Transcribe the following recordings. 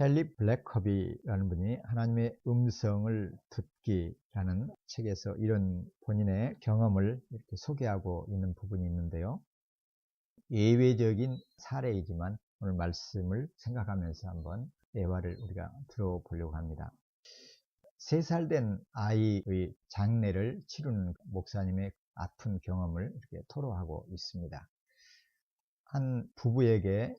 헨리 블랙커비라는 분이 하나님의 음성을 듣기라는 책에서 이런 본인의 경험을 이렇게 소개하고 있는 부분이 있는데요. 예외적인 사례이지만 오늘 말씀을 생각하면서 한번 대화를 우리가 들어보려고 합니다. 3살 된 아이의 장례를 치르는 목사님의 아픈 경험을 이렇게 토로하고 있습니다. 한 부부에게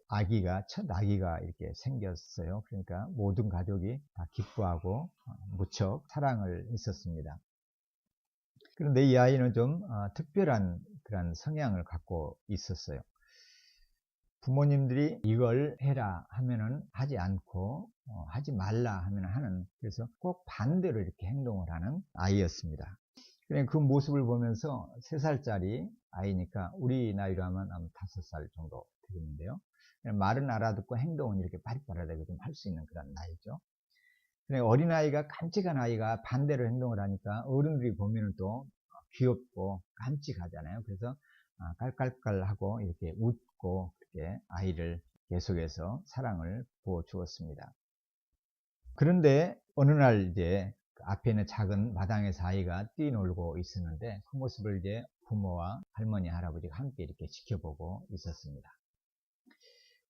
첫 아기가 이렇게 생겼어요. 그러니까 모든 가족이 다 기뻐하고 무척 사랑을 했었습니다. 그런데 이 아이는 좀 특별한 그런 성향을 갖고 있었어요. 부모님들이 이걸 해라 하면은 하지 않고 하지 말라 하면 하는, 그래서 꼭 반대로 이렇게 행동을 하는 아이였습니다. 그 모습을 보면서 3살짜리 아이니까 우리 나이로 하면 아마 5살 정도 되겠는데요. 말은 알아듣고 행동은 이렇게 빠릿빠릿하게 좀 할 수 있는 그런 나이죠. 어린아이가, 깜찍한 아이가 반대로 행동을 하니까 어른들이 보면 또 귀엽고 깜찍하잖아요. 그래서 깔깔깔하고 이렇게 웃고 그렇게 아이를 계속해서 사랑을 부어 주었습니다. 그런데 어느 날 이제 앞에 있는 작은 마당에서 아이가 뛰놀고 있었는데 그 모습을 이제 부모와 할머니, 할아버지가 함께 이렇게 지켜보고 있었습니다.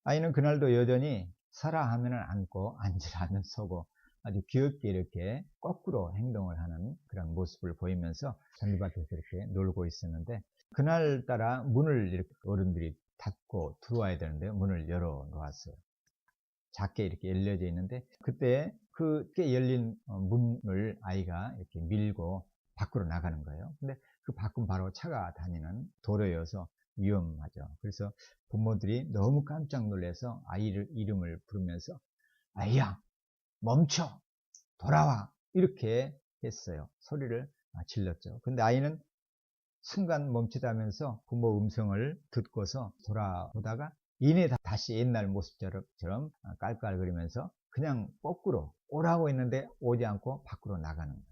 아이는 그날도 여전히 서라 하면은 앉고 앉으라 하면 서고 아주 귀엽게 이렇게 거꾸로 행동을 하는 그런 모습을 보이면서 잔디밭에서 이렇게 놀고 있었는데, 그날따라 문을 이렇게 어른들이 닫고 들어와야 되는데 문을 열어 놓았어요. 작게 이렇게 열려져 있는데 그때 그게 열린 문을 아이가 이렇게 밀고 밖으로 나가는 거예요. 근데 그 밖은 바로 차가 다니는 도로여서 위험하죠. 그래서 부모들이 너무 깜짝 놀라서 아이를 이름을 부르면서 아이야 멈춰 돌아와 이렇게 했어요. 소리를 질렀죠. 근데 아이는 순간 멈추다면서 부모 음성을 듣고서 돌아보다가 이내 다시 옛날 모습처럼 깔깔거리면서 그냥 거꾸로 오라고 했는데 오지 않고 밖으로 나가는 거예요.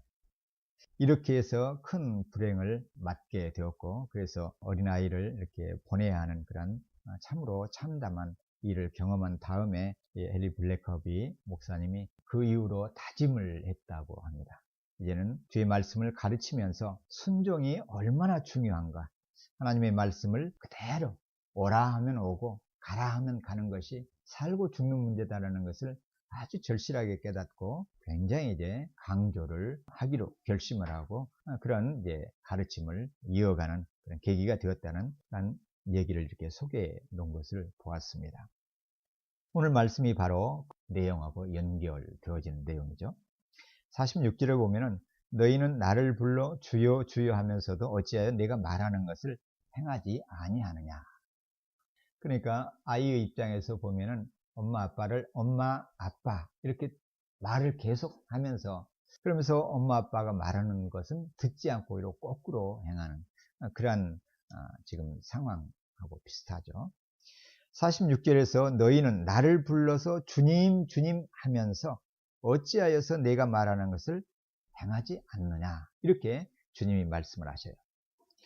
이렇게 해서 큰 불행을 맞게 되었고, 그래서 어린아이를 이렇게 보내야 하는 그런 참으로 참담한 일을 경험한 다음에 헨리 블랙커비 목사님이 그 이후로 다짐을 했다고 합니다. 이제는 주의 말씀을 가르치면서 순종이 얼마나 중요한가, 하나님의 말씀을 그대로 오라 하면 오고 가라 하면 가는 것이 살고 죽는 문제다라는 것을 아주 절실하게 깨닫고 굉장히 이제 강조를 하기로 결심을 하고 그런 이제 가르침을 이어가는 그런 계기가 되었다는 그런 얘기를 이렇게 소개해 놓은 것을 보았습니다. 오늘 말씀이 바로 내용하고 연결되어지는 내용이죠. 46절에 보면은 너희는 나를 불러 주여 주여 하면서도 어찌하여 내가 말하는 것을 행하지 아니하느냐. 그러니까 아이의 입장에서 보면은 엄마 아빠를 엄마 아빠 이렇게 말을 계속 하면서, 그러면서 엄마 아빠가 말하는 것은 듣지 않고 이렇게 거꾸로 행하는 그러한 지금 상황하고 비슷하죠. 46절에서 너희는 나를 불러서 주님 주님 하면서 어찌하여서 내가 말하는 것을 행하지 않느냐, 이렇게 주님이 말씀을 하셔요.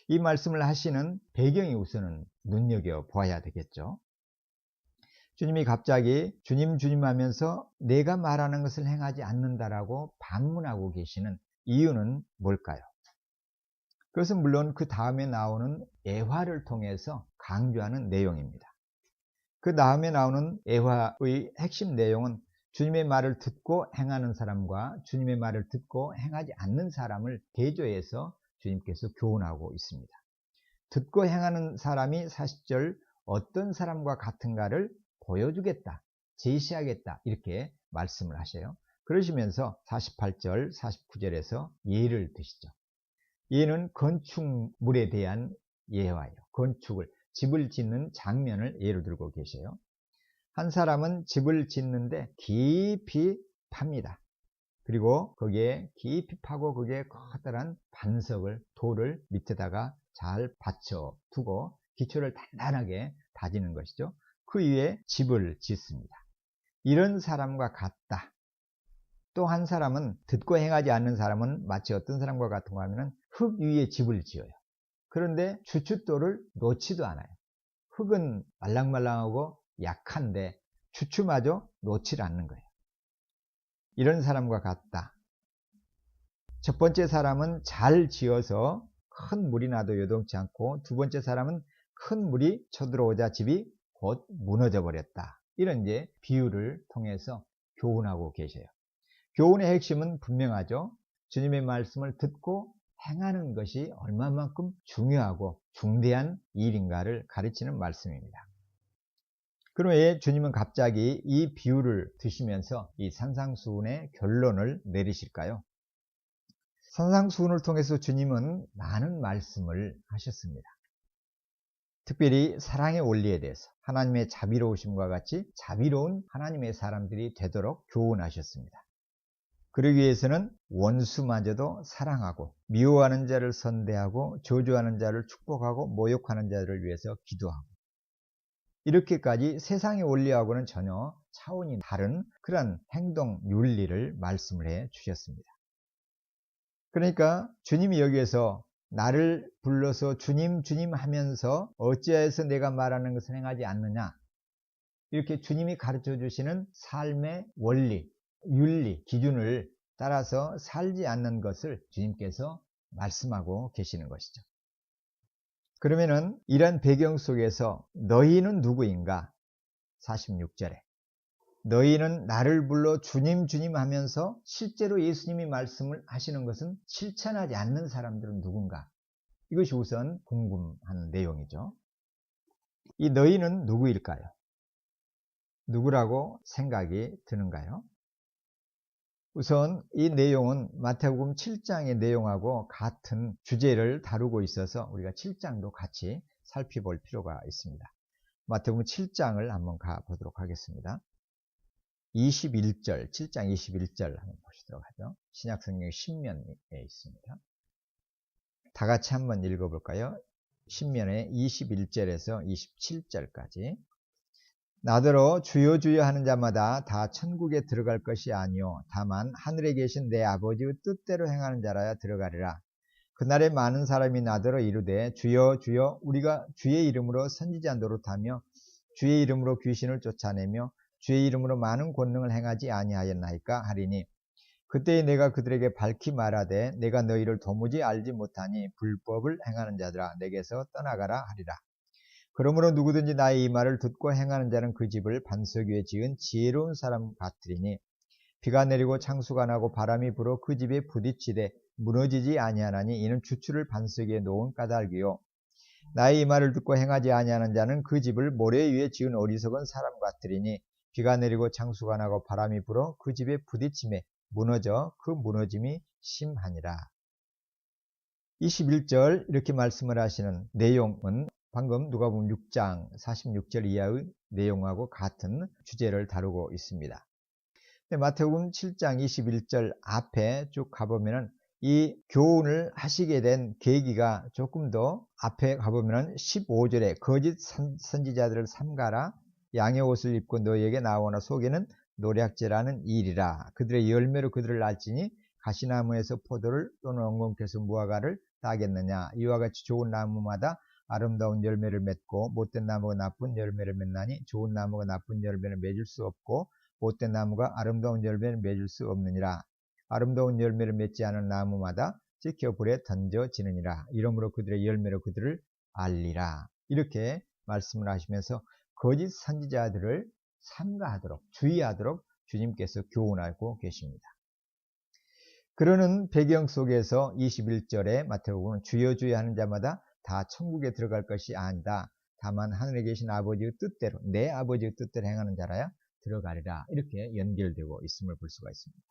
이 말씀을 하시는 배경이 우선은 눈여겨봐야 되겠죠. 주님이 갑자기 주님 주님 하면서 내가 말하는 것을 행하지 않는다라고 반문하고 계시는 이유는 뭘까요? 그것은 물론 그 다음에 나오는 애화를 통해서 강조하는 내용입니다. 그 다음에 나오는 애화의 핵심 내용은 주님의 말을 듣고 행하는 사람과 주님의 말을 듣고 행하지 않는 사람을 대조해서 주님께서 교훈하고 있습니다. 듣고 행하는 사람이 40절 어떤 사람과 같은가를 보여주겠다, 제시하겠다 이렇게 말씀을 하셔요. 그러시면서 48절, 49절에서 예를 드시죠. 예는 건축물에 대한 예화예요. 건축을, 집을 짓는 장면을 예로 들고 계셔요. 한 사람은 집을 짓는데 깊이 팝니다. 그리고 거기에 깊이 파고 거기에 커다란 반석을, 돌을 밑에다가 잘 받쳐 두고 기초를 단단하게 다지는 것이죠. 그 위에 집을 짓습니다. 이런 사람과 같다. 또 한 사람은, 듣고 행하지 않는 사람은 마치 어떤 사람과 같은가 하면 흙 위에 집을 지어요. 그런데 주춧돌을 놓지도 않아요. 흙은 말랑말랑하고 약한데 주추마저 놓지 않는 거예요. 이런 사람과 같다. 첫 번째 사람은 잘 지어서 큰 물이 나도 요동치 않고, 두 번째 사람은 큰 물이 쳐들어오자 집이 곧 무너져 버렸다. 이런 이제 비유를 통해서 교훈하고 계셔요. 교훈의 핵심은 분명하죠. 주님의 말씀을 듣고 행하는 것이 얼마만큼 중요하고 중대한 일인가를 가르치는 말씀입니다. 그럼 왜 주님은 갑자기 이 비유를 드시면서 이 산상수훈의 결론을 내리실까요? 산상수훈을 통해서 주님은 많은 말씀을 하셨습니다. 특별히 사랑의 원리에 대해서 하나님의 자비로우심과 같이 자비로운 하나님의 사람들이 되도록 교훈하셨습니다. 그러기 위해서는 원수마저도 사랑하고, 미워하는 자를 선대하고, 저주하는 자를 축복하고, 모욕하는 자들을 위해서 기도하고, 이렇게까지 세상의 원리하고는 전혀 차원이 다른 그런 행동 윤리를 말씀을 해 주셨습니다. 그러니까 주님이 여기에서 나를 불러서 주님 주님 하면서 어찌하여서 내가 말하는 것을 행하지 않느냐, 이렇게 주님이 가르쳐 주시는 삶의 원리, 윤리, 기준을 따라서 살지 않는 것을 주님께서 말씀하고 계시는 것이죠. 그러면은 이런 배경 속에서 너희는 누구인가? 46절에 너희는 나를 불러 주님 주님 하면서 실제로 예수님이 말씀을 하시는 것은 실천하지 않는 사람들은 누군가? 이것이 우선 궁금한 내용이죠. 이 너희는 누구일까요? 누구라고 생각이 드는가요? 우선 이 내용은 마태복음 7장의 내용하고 같은 주제를 다루고 있어서 우리가 7장도 같이 살펴볼 필요가 있습니다. 마태복음 7장을 한번 가보도록 하겠습니다. 21절, 7장 21절 한번 보시도록 하죠. 신약성경 신면에 있습니다. 다 같이 한번 읽어볼까요? 신면의 21절에서 27절까지. 나더러 주여 주여 하는 자마다 다 천국에 들어갈 것이 아니요 다만 하늘에 계신 내 아버지의 뜻대로 행하는 자라야 들어가리라. 그날에 많은 사람이 나더러 이르되 주여 주여 우리가 주의 이름으로 선지자 노릇하며 주의 이름으로 귀신을 쫓아내며 주의 이름으로 많은 권능을 행하지 아니하였나이까 하리니, 그때에 내가 그들에게 밝히 말하되 내가 너희를 도무지 알지 못하니 불법을 행하는 자들아 내게서 떠나가라 하리라. 그러므로 누구든지 나의 이 말을 듣고 행하는 자는 그 집을 반석 위에 지은 지혜로운 사람 같으리니, 비가 내리고 창수가 나고 바람이 불어 그 집에 부딪히되 무너지지 아니하나니 이는 주추를 반석 위에 놓은 까닭이요. 나의 이 말을 듣고 행하지 아니하는 자는 그 집을 모래 위에 지은 어리석은 사람 같으리니, 비가 내리고 창수가 나고 바람이 불어 그 집에 부딪힘에 무너져 그 무너짐이 심하니라. 21절 이렇게 말씀을 하시는 내용은 방금 누가복음 6장 46절 이하의 내용하고 같은 주제를 다루고 있습니다. 마태복음 7장 21절 앞에 쭉 가보면은 이 교훈을 하시게 된 계기가 조금 더 앞에 가보면은 15절에 거짓 선지자들을 삼가라. 양의 옷을 입고 너희에게 나오나 속에는 노략질하는 일이라. 그들의 열매로 그들을 알지니 가시나무에서 포도를 또는 엉겅퀴에서 무화과를 따겠느냐. 이와 같이 좋은 나무마다 아름다운 열매를 맺고 못된 나무가 나쁜 열매를 맺나니 좋은 나무가 나쁜 열매를 맺을 수 없고 못된 나무가 아름다운 열매를 맺을 수 없느니라. 아름다운 열매를 맺지 않은 나무마다 지켜 불에 던져지느니라. 이러므로 그들의 열매로 그들을 알리라. 이렇게 말씀을 하시면서 거짓 선지자들을 삼가하도록 주의하도록 주님께서 교훈하고 계십니다. 그러는 배경 속에서 21절에 마태복음은 주여 주여 하는 자마다 다 천국에 들어갈 것이 아니다. 다만 하늘에 계신 아버지의 뜻대로 내 아버지의 뜻대로 행하는 자라야 들어가리라. 이렇게 연결되고 있음을 볼 수가 있습니다.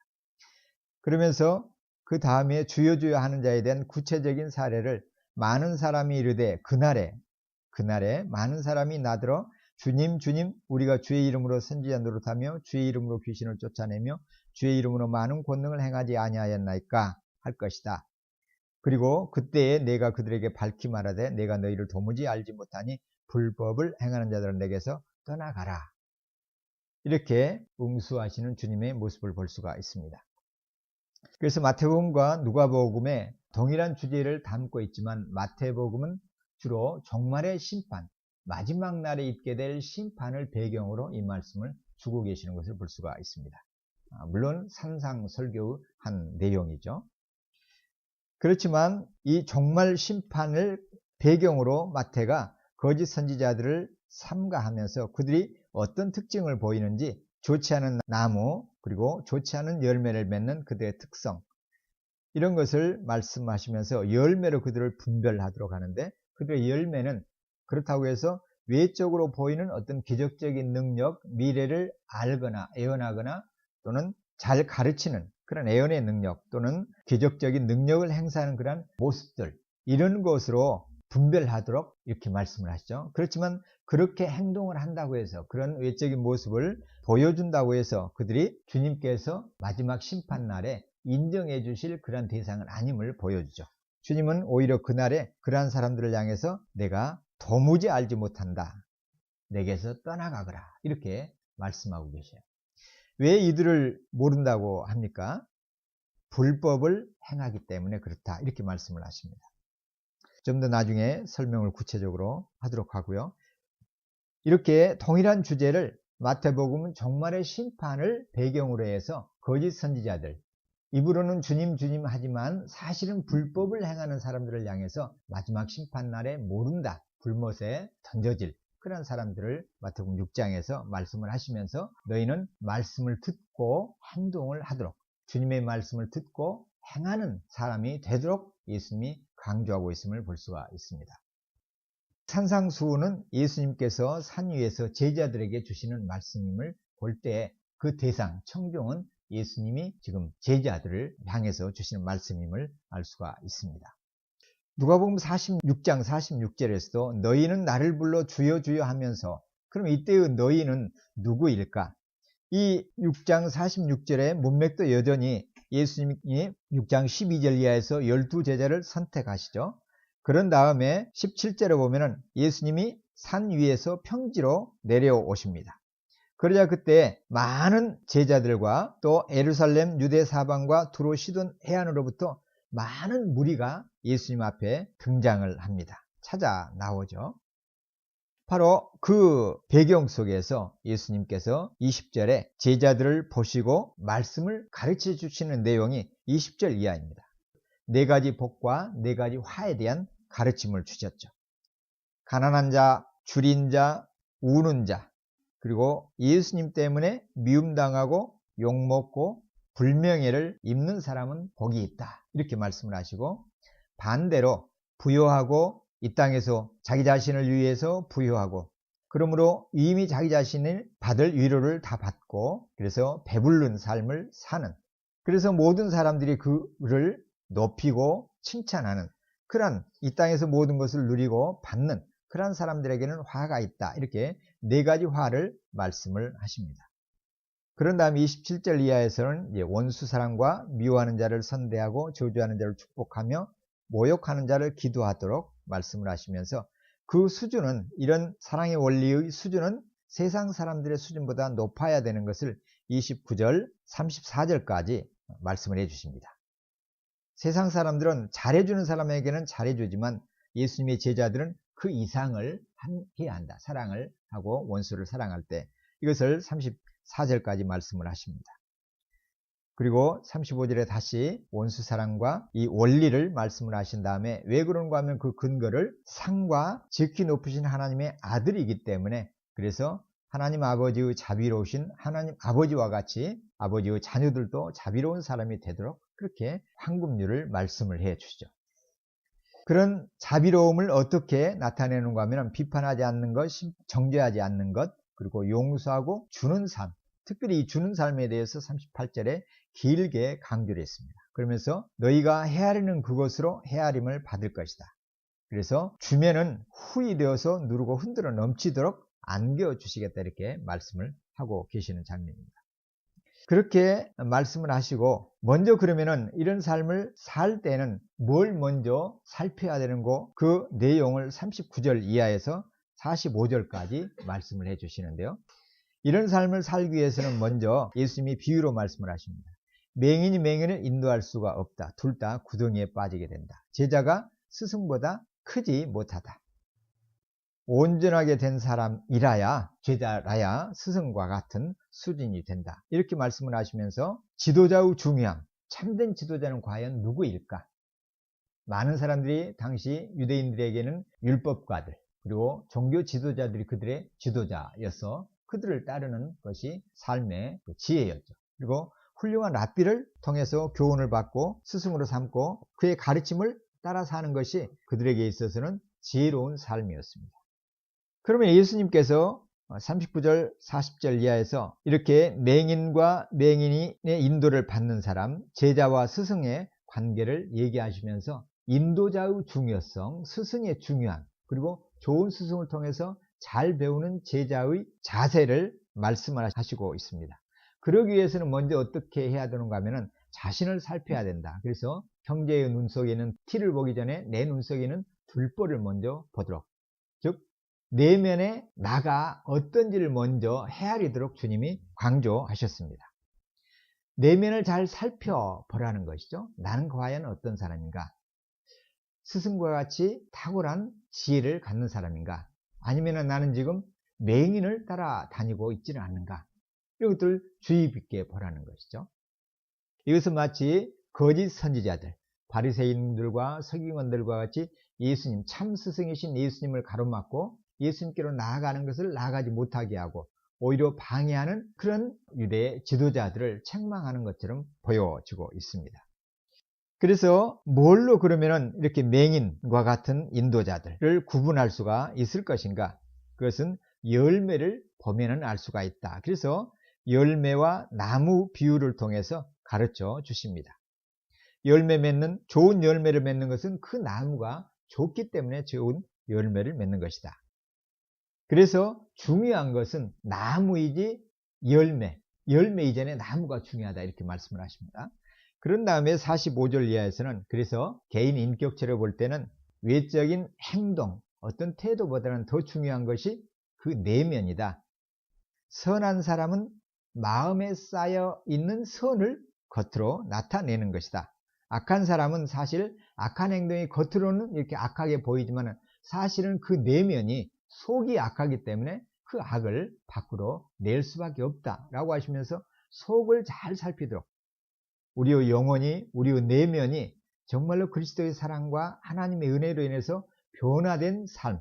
그러면서 그 다음에 주여 주여 하는 자에 대한 구체적인 사례를 많은 사람이 이르되 그날에 많은 사람이 나더러 주님 주님 우리가 주의 이름으로 선지자 노릇하며 주의 이름으로 귀신을 쫓아내며 주의 이름으로 많은 권능을 행하지 아니하였나이까 할 것이다. 그리고 그때에 내가 그들에게 밝히 말하되 내가 너희를 도무지 알지 못하니 불법을 행하는 자들은 내게서 떠나가라. 이렇게 응수하시는 주님의 모습을 볼 수가 있습니다. 그래서 마태복음과 누가복음에 동일한 주제를 담고 있지만 마태복음은 주로 종말의 심판, 마지막 날에 있게 될 심판을 배경으로 이 말씀을 주고 계시는 것을 볼 수가 있습니다. 물론 산상설교의 한 내용이죠. 그렇지만 이 종말 심판을 배경으로 마태가 거짓 선지자들을 삼가하면서 그들이 어떤 특징을 보이는지, 좋지 않은 나무 그리고 좋지 않은 열매를 맺는 그들의 특성, 이런 것을 말씀하시면서 열매로 그들을 분별하도록 하는데, 그들의 열매는 그렇다고 해서 외적으로 보이는 어떤 기적적인 능력, 미래를 알거나 예언하거나 또는 잘 가르치는 그런 예언의 능력 또는 기적적인 능력을 행사하는 그런 모습들, 이런 것으로 분별하도록 이렇게 말씀을 하시죠. 그렇지만 그렇게 행동을 한다고 해서, 그런 외적인 모습을 보여준다고 해서 그들이 주님께서 마지막 심판날에 인정해 주실 그런 대상은 아님을 보여주죠. 주님은 오히려 그날에 그러한 사람들을 향해서 내가 도무지 알지 못한다, 내게서 떠나가거라, 이렇게 말씀하고 계셔요. 왜 이들을 모른다고 합니까? 불법을 행하기 때문에 그렇다, 이렇게 말씀을 하십니다. 좀 더 나중에 설명을 구체적으로 하도록 하고요. 이렇게 동일한 주제를 마태복음은 종말의 심판을 배경으로 해서 거짓 선지자들, 입으로는 주님 주님 하지만 사실은 불법을 행하는 사람들을 향해서 마지막 심판날에 모른다, 불못에 던져질 그런 사람들을 마태복음 6장에서 말씀을 하시면서 너희는 말씀을 듣고 행동을 하도록, 주님의 말씀을 듣고 행하는 사람이 되도록 예수님이 강조하고 있음을 볼 수가 있습니다. 산상수훈은 예수님께서 산 위에서 제자들에게 주시는 말씀임을 볼 때 그 대상, 청중은 예수님이 지금 제자들을 향해서 주시는 말씀임을 알 수가 있습니다. 누가복음 46장 46절에서도 너희는 나를 불러 주여 주여 하면서, 그럼 이때의 너희는 누구일까? 이 6장 46절의 문맥도 여전히 예수님이 6장 12절 이하에서 12제자를 선택하시죠. 그런 다음에 17절에 보면은 예수님이 산 위에서 평지로 내려오십니다. 그러자 그때 많은 제자들과 또 예루살렘, 유대 사방과 두로 시돈 해안으로부터 많은 무리가 예수님 앞에 등장을 합니다. 찾아 나오죠. 바로 그 배경 속에서 예수님께서 20절에 제자들을 보시고 말씀을 가르쳐 주시는 내용이 20절 이하입니다. 4가지 복과 4가지 화에 대한 가르침을 주셨죠. 가난한 자, 줄인 자, 우는 자, 그리고 예수님 때문에 미움당하고 욕먹고 불명예를 입는 사람은 복이 있다, 이렇게 말씀을 하시고, 반대로 부요하고 이 땅에서 자기 자신을 위해서 부요하고, 그러므로 이미 자기 자신을 받을 위로를 다 받고 그래서 배부른 삶을 사는, 그래서 모든 사람들이 그를 높이고 칭찬하는 그런, 이 땅에서 모든 것을 누리고 받는 그런 사람들에게는 화가 있다, 이렇게 4가지 화를 말씀을 하십니다. 그런 다음에 27절 이하에서는 원수 사랑과 미워하는 자를 선대하고 저주하는 자를 축복하며 모욕하는 자를 기도하도록 말씀을 하시면서, 그 수준은, 이런 사랑의 원리의 수준은 세상 사람들의 수준보다 높아야 되는 것을 29절 34절까지 말씀을 해주십니다. 세상 사람들은 잘해주는 사람에게는 잘해주지만 예수님의 제자들은 그 이상을 해야 한다, 사랑을 하고 원수를 사랑할 때, 이것을 34절까지 말씀을 하십니다. 그리고 35절에 다시 원수 사랑과 이 원리를 말씀을 하신 다음에, 왜 그런가 하면 그 근거를 상과 지키 높으신 하나님의 아들이기 때문에, 그래서 하나님 아버지의 자비로우신 하나님 아버지와 같이 아버지의 자녀들도 자비로운 사람이 되도록 그렇게 황금률을 말씀을 해 주시죠. 그런 자비로움을 어떻게 나타내는가 하면 비판하지 않는 것, 정죄하지 않는 것, 그리고 용서하고 주는 삶, 특별히 이 주는 삶에 대해서 38절에 길게 강조를 했습니다. 그러면서 너희가 헤아리는 그것으로 헤아림을 받을 것이다. 그래서 주면은 후히 되어서 누르고 흔들어 넘치도록 안겨주시겠다, 이렇게 말씀을 하고 계시는 장면입니다. 그렇게 말씀을 하시고, 먼저 그러면은 이런 삶을 살 때는 뭘 먼저 살펴야 되는고, 그 내용을 39절 이하에서 45절까지 말씀을 해 주시는데요. 이런 삶을 살기 위해서는 먼저 예수님이 비유로 말씀을 하십니다. 맹인이 맹인을 인도할 수가 없다. 둘 다 구덩이에 빠지게 된다. 제자가 스승보다 크지 못하다. 온전하게 된 사람이라야, 제자라야 스승과 같은 수준이 된다. 이렇게 말씀을 하시면서 지도자의 중요함, 참된 지도자는 과연 누구일까? 많은 사람들이 당시 유대인들에게는 율법가들, 그리고 종교 지도자들이 그들의 지도자여서 그들을 따르는 것이 삶의 지혜였죠. 그리고 훌륭한 랍비를 통해서 교훈을 받고 스승으로 삼고 그의 가르침을 따라 사는 것이 그들에게 있어서는 지혜로운 삶이었습니다. 그러면 예수님께서 39절 40절 이하에서 이렇게 맹인과 맹인의 인도를 받는 사람, 제자와 스승의 관계를 얘기하시면서 인도자의 중요성, 스승의 중요함, 그리고 좋은 스승을 통해서 잘 배우는 제자의 자세를 말씀하시고 있습니다. 그러기 위해서는 먼저 어떻게 해야 되는가 하면은 자신을 살펴야 된다. 그래서 형제의 눈 속에는 티를 보기 전에 내 눈 속에는 둘보를 먼저 보도록, 즉 내면에 나가 어떤지를 먼저 헤아리도록 주님이 강조하셨습니다. 내면을 잘 살펴보라는 것이죠. 나는 과연 어떤 사람인가? 스승과 같이 탁월한 지혜를 갖는 사람인가? 아니면 나는 지금 맹인을 따라다니고 있지는 않는가? 이것들 주의 깊게 보라는 것이죠. 이것은 마치 거짓 선지자들, 바리새인들과 서기관들과 같이 예수님, 참 스승이신 예수님을 가로막고 예수님께로 나아가는 것을 나아가지 못하게 하고 오히려 방해하는 그런 유대의 지도자들을 책망하는 것처럼 보여지고 있습니다. 그래서 뭘로 그러면은 이렇게 맹인과 같은 인도자들을 구분할 수가 있을 것인가? 그것은 열매를 보면은 알 수가 있다. 그래서 열매와 나무 비유를 통해서 가르쳐 주십니다. 열매 맺는, 좋은 열매를 맺는 것은 그 나무가 좋기 때문에 좋은 열매를 맺는 것이다. 그래서 중요한 것은 나무이지 열매 이전에 나무가 중요하다 이렇게 말씀을 하십니다. 그런 다음에 45절 이하에서는 그래서 개인 인격체를 볼 때는 외적인 행동, 어떤 태도보다는 더 중요한 것이 그 내면이다. 선한 사람은 마음에 쌓여 있는 선을 겉으로 나타내는 것이다. 악한 사람은 사실 악한 행동이 겉으로는 이렇게 악하게 보이지만 사실은 그 내면이 속이 악하기 때문에 그 악을 밖으로 낼 수밖에 없다라고 하시면서 속을 잘 살피도록 우리의 영혼이, 우리의 내면이 정말로 그리스도의 사랑과 하나님의 은혜로 인해서 변화된 삶,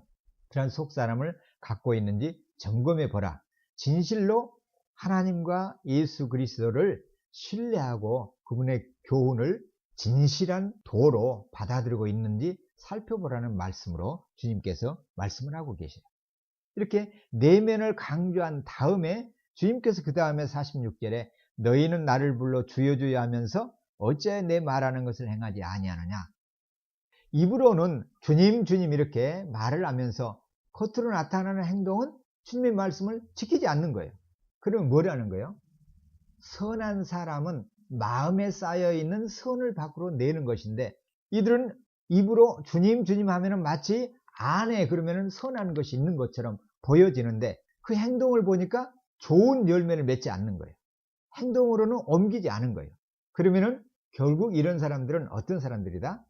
그런 속사람을 갖고 있는지 점검해 보라. 진실로 하나님과 예수 그리스도를 신뢰하고 그분의 교훈을 진실한 도로 받아들이고 있는지 살펴보라는 말씀으로 주님께서 말씀을 하고 계세요. 이렇게 내면을 강조한 다음에 주님께서 그 다음에 46절에 너희는 나를 불러 주여 주여 하면서 어째 내 말하는 것을 행하지 아니하느냐. 입으로는 주님 주님 이렇게 말을 하면서 겉으로 나타나는 행동은 주님의 말씀을 지키지 않는 거예요. 그러면 뭐라는 거예요? 선한 사람은 마음에 쌓여있는 선을 밖으로 내는 것인데 이들은 입으로 주님 주님 하면은 마치 안에 그러면은 선한 것이 있는 것처럼 보여지는데 그 행동을 보니까 좋은 열매를 맺지 않는 거예요. 행동으로는 옮기지 않은 거예요. 그러면은 결국 이런 사람들은 어떤 사람들이다?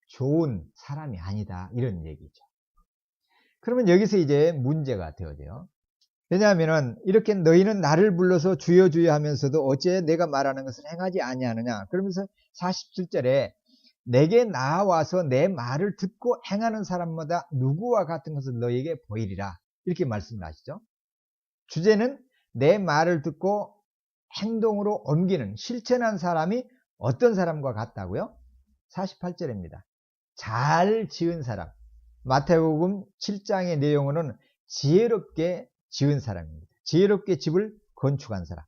좋은 사람이 아니다. 이런 얘기죠. 그러면 여기서 이제 문제가 되어져요. 왜냐하면 이렇게 너희는 나를 불러서 주여 주여 하면서도 어째 내가 말하는 것을 행하지 아니하느냐. 그러면서 47절에 내게 나와서 내 말을 듣고 행하는 사람마다 누구와 같은 것을 너희에게 보이리라. 이렇게 말씀을 하시죠. 주제는 내 말을 듣고 행동으로 옮기는 실천한 사람이 어떤 사람과 같다고요? 48절입니다. 잘 지은 사람. 마태복음 7장의 내용으로는 지혜롭게 지은 사람입니다. 지혜롭게 집을 건축한 사람.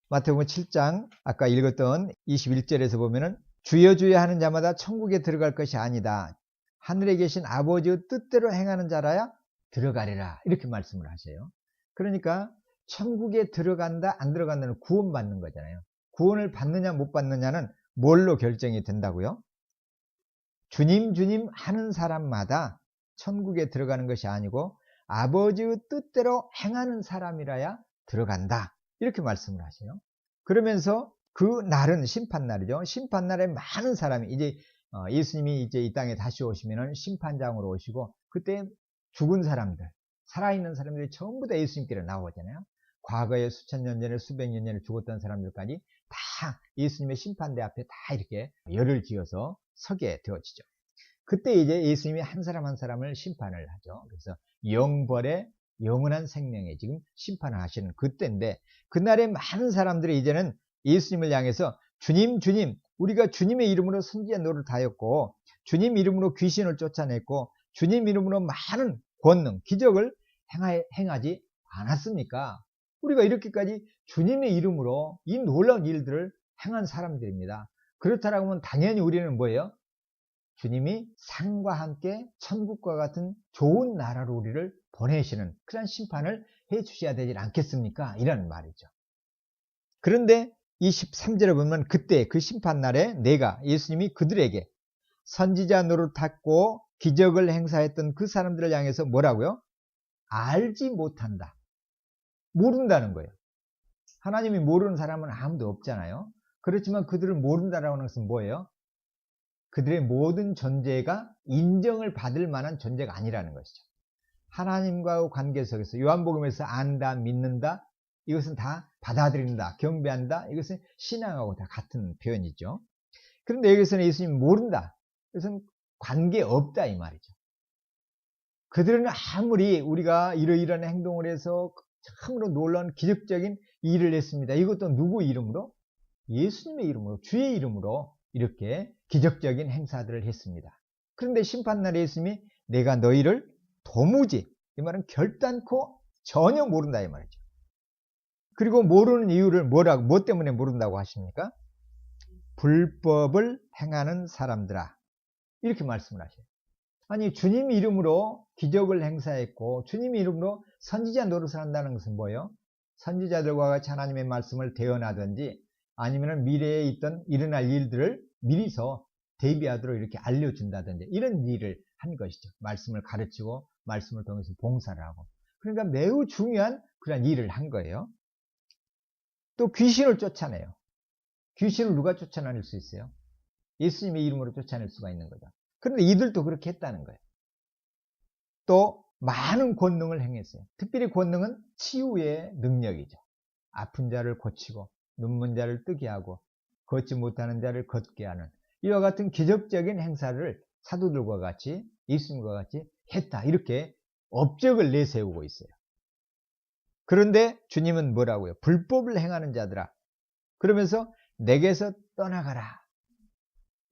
마태복음 7장 아까 읽었던 21절에서 보면은 주여 주여 하는 자마다 천국에 들어갈 것이 아니다. 하늘에 계신 아버지의 뜻대로 행하는 자라야 들어가리라. 이렇게 말씀을 하세요. 그러니까 천국에 들어간다 안 들어간다는 구원받는 거잖아요. 구원을 받느냐 못 받느냐는 뭘로 결정이 된다고요? 주님 주님 하는 사람마다 천국에 들어가는 것이 아니고 아버지의 뜻대로 행하는 사람이라야 들어간다. 이렇게 말씀을 하세요. 그러면서 그 날은 심판날이죠. 심판날에 많은 사람이 이제 예수님이 이제 이 땅에 다시 오시면은 심판장으로 오시고 그때 죽은 사람들, 살아있는 사람들이 전부 다 예수님께로 나오잖아요. 과거에 수천 년 전에 수백 년 전에 죽었던 사람들까지 다 예수님의 심판대 앞에 다 이렇게 열을 지어서 서게 되어지죠. 그때 이제 예수님이 한 사람 한 사람을 심판을 하죠. 그래서 영벌의 영원한 생명에 지금 심판을 하시는 그때인데, 그날에 많은 사람들이 이제는 예수님을 향해서 주님, 주님, 우리가 주님의 이름으로 선지자 노릇하였고 주님 이름으로 귀신을 쫓아냈고 주님 이름으로 많은 권능, 기적을 행하지 않았습니까? 우리가 이렇게까지 주님의 이름으로 이 놀라운 일들을 행한 사람들입니다. 그렇다라고 하면 당연히 우리는 뭐예요? 주님이 상과 함께 천국과 같은 좋은 나라로 우리를 보내시는 그런 심판을 해 주셔야 되지 않겠습니까? 이런 말이죠. 그런데 23절에 보면 그때 그 심판날에 내가, 예수님이 그들에게 선지자 노릇하고 기적을 행사했던 그 사람들을 향해서 뭐라고요? 알지 못한다. 모른다는 거예요. 하나님이 모르는 사람은 아무도 없잖아요. 그렇지만 그들을 모른다라고 하는 것은 뭐예요? 그들의 모든 존재가 인정을 받을 만한 존재가 아니라는 것이죠. 하나님과의 관계 속에서 요한복음에서 안다, 믿는다, 이것은 다 받아들인다, 경배한다, 이것은 신앙하고 다 같은 표현이죠. 그런데 여기서는 예수님이 모른다, 이것은 관계없다 이 말이죠. 그들은 아무리 우리가 이러이러한 행동을 해서 참으로 놀라운 기적적인 일을 했습니다. 이것도 누구 이름으로? 예수님의 이름으로, 주의 이름으로 이렇게 기적적인 행사들을 했습니다. 그런데 심판날에 예수님이 내가 너희를 도무지, 이 말은 결단코 전혀 모른다 이 말이죠. 그리고 모르는 이유를 뭐 때문에 모른다고 하십니까? 불법을 행하는 사람들아, 이렇게 말씀을 하셔요. 아니, 주님 이름으로 기적을 행사했고 주님 이름으로 선지자 노릇을 한다는 것은 뭐예요? 선지자들과 같이 하나님의 말씀을 대언하든지 아니면 미래에 있던 일어날 일들을 미리서 대비하도록 이렇게 알려준다든지 이런 일을 한 것이죠. 말씀을 가르치고 말씀을 통해서 봉사를 하고, 그러니까 매우 중요한 그런 일을 한 거예요. 또 귀신을 쫓아내요. 귀신을 누가 쫓아낼 수 있어요? 예수님의 이름으로 쫓아낼 수가 있는 거죠. 그런데 이들도 그렇게 했다는 거예요. 또 많은 권능을 행했어요. 특별히 권능은 치유의 능력이죠. 아픈 자를 고치고 눈먼 자를 뜨게 하고 걷지 못하는 자를 걷게 하는 이와 같은 기적적인 행사를 사도들과 같이 예수님과 같이 했다, 이렇게 업적을 내세우고 있어요. 그런데 주님은 뭐라고요? 불법을 행하는 자들아, 그러면서 내게서 떠나가라.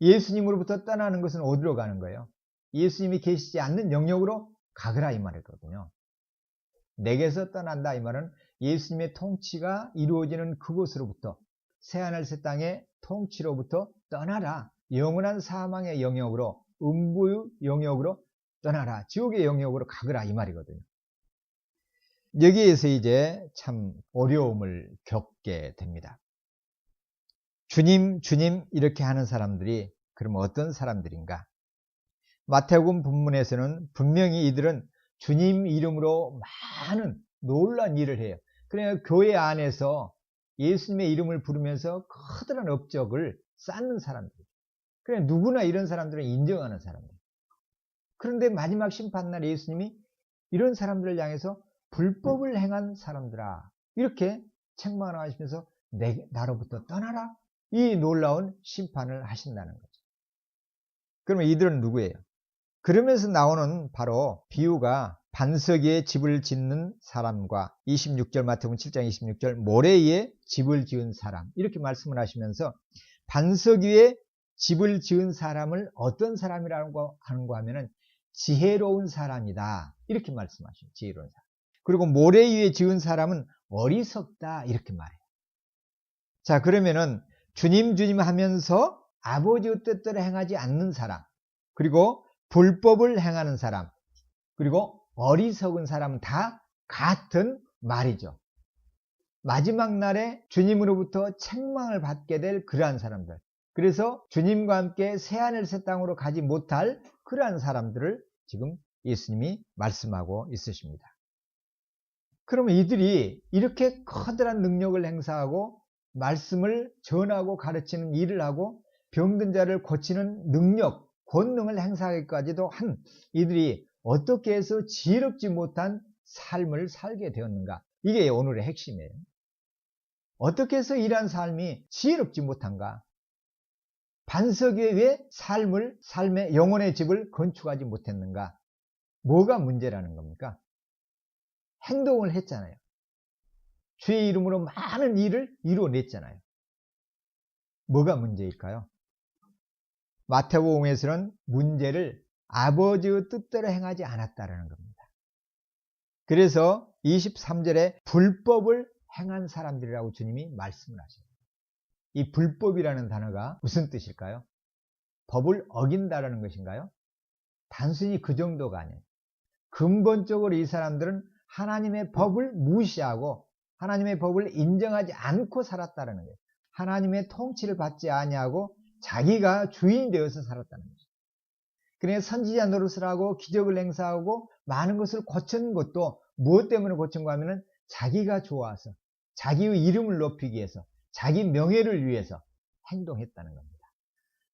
예수님으로부터 떠나는 것은 어디로 가는 거예요? 예수님이 계시지 않는 영역으로 가거라 이 말이거든요. 내게서 떠난다 이 말은 예수님의 통치가 이루어지는 그곳으로부터, 새하늘 새 땅의 통치로부터 떠나라. 영원한 사망의 영역으로, 음부의 영역으로 떠나라. 지옥의 영역으로 가거라 이 말이거든요. 여기에서 이제 참 어려움을 겪게 됩니다. 주님, 주님 이렇게 하는 사람들이 그러면 어떤 사람들인가? 마태복음 본문에서는 분명히 이들은 주님 이름으로 많은 놀라운 일을 해요. 그러니까 교회 안에서 예수님의 이름을 부르면서 커다란 업적을 쌓는 사람들. 그냥 누구나 이런 사람들은 인정하는 사람들. 그런데 마지막 심판날 예수님이 이런 사람들을 향해서 불법을 행한 사람들아, 이렇게 책망하시면서 나로부터 떠나라, 이 놀라운 심판을 하신다는 거죠. 그러면 이들은 누구예요? 그러면서 나오는 바로 비유가 반석 위에 집을 짓는 사람과 26절 마태복음 7장 26절 모래 위에 집을 지은 사람, 이렇게 말씀을 하시면서 반석 위에 집을 지은 사람을 어떤 사람이라고 하는가 하면은 지혜로운 사람이다, 이렇게 말씀하시죠. 지혜로운 사람. 그리고 모래 위에 지은 사람은 어리석다, 이렇게 말해요. 자, 그러면은 주님 주님 하면서 아버지의 뜻대로 행하지 않는 사람, 그리고 불법을 행하는 사람, 그리고 어리석은 사람은 다 같은 말이죠. 마지막 날에 주님으로부터 책망을 받게 될 그러한 사람들, 그래서 주님과 함께 새하늘 새 땅으로 가지 못할 그러한 사람들을 지금 예수님이 말씀하고 있으십니다. 그러면 이들이 이렇게 커다란 능력을 행사하고 말씀을 전하고 가르치는 일을 하고 병든 자를 고치는 능력, 권능을 행사하기까지도 한 이들이 어떻게 해서 지혜롭지 못한 삶을 살게 되었는가? 이게 오늘의 핵심이에요. 어떻게 해서 이러한 삶이 지혜롭지 못한가? 반석에 왜 삶의 영혼의 집을 건축하지 못했는가? 뭐가 문제라는 겁니까? 행동을 했잖아요. 주의 이름으로 많은 일을 이루어냈잖아요. 뭐가 문제일까요? 마태복음에서는 문제를 아버지의 뜻대로 행하지 않았다라는 겁니다. 그래서 23절에 불법을 행한 사람들이라고 주님이 말씀을 하셔요. 이 불법이라는 단어가 무슨 뜻일까요? 법을 어긴다라는 것인가요? 단순히 그 정도가 아니에요. 근본적으로 이 사람들은 하나님의 법을 무시하고 하나님의 법을 인정하지 않고 살았다는 거예요. 하나님의 통치를 받지 아니하고 자기가 주인이 되어서 살았다는 거죠. 그러니까 선지자 노릇을 하고 기적을 행사하고 많은 것을 고친 것도 무엇 때문에 고친가 하면은 자기가 좋아서 자기의 이름을 높이기 위해서 자기 명예를 위해서 행동했다는 겁니다.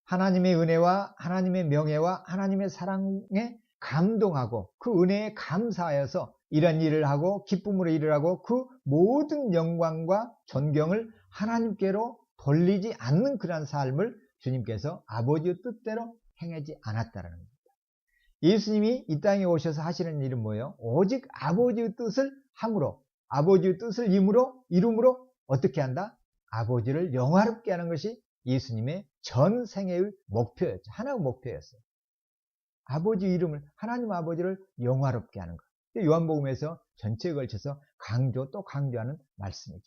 하나님의 은혜와 하나님의 명예와 하나님의 사랑에 감동하고 그 은혜에 감사하여서 이런 일을 하고 기쁨으로 일을 하고 그 모든 영광과 존경을 하나님께로 돌리지 않는 그런 삶을 주님께서 아버지의 뜻대로 행하지 않았다는 겁니다. 예수님이 이 땅에 오셔서 하시는 일은 뭐예요? 오직 아버지의 뜻을 함으로 아버지의 뜻을 이름으로 어떻게 한다? 아버지를 영화롭게 하는 것이 예수님의 전 생애의 목표였죠. 하나의 목표였어요. 아버지 이름을, 하나님 아버지를 영화롭게 하는 것. 요한복음에서 전체에 걸쳐서 강조 또 강조하는 말씀이죠.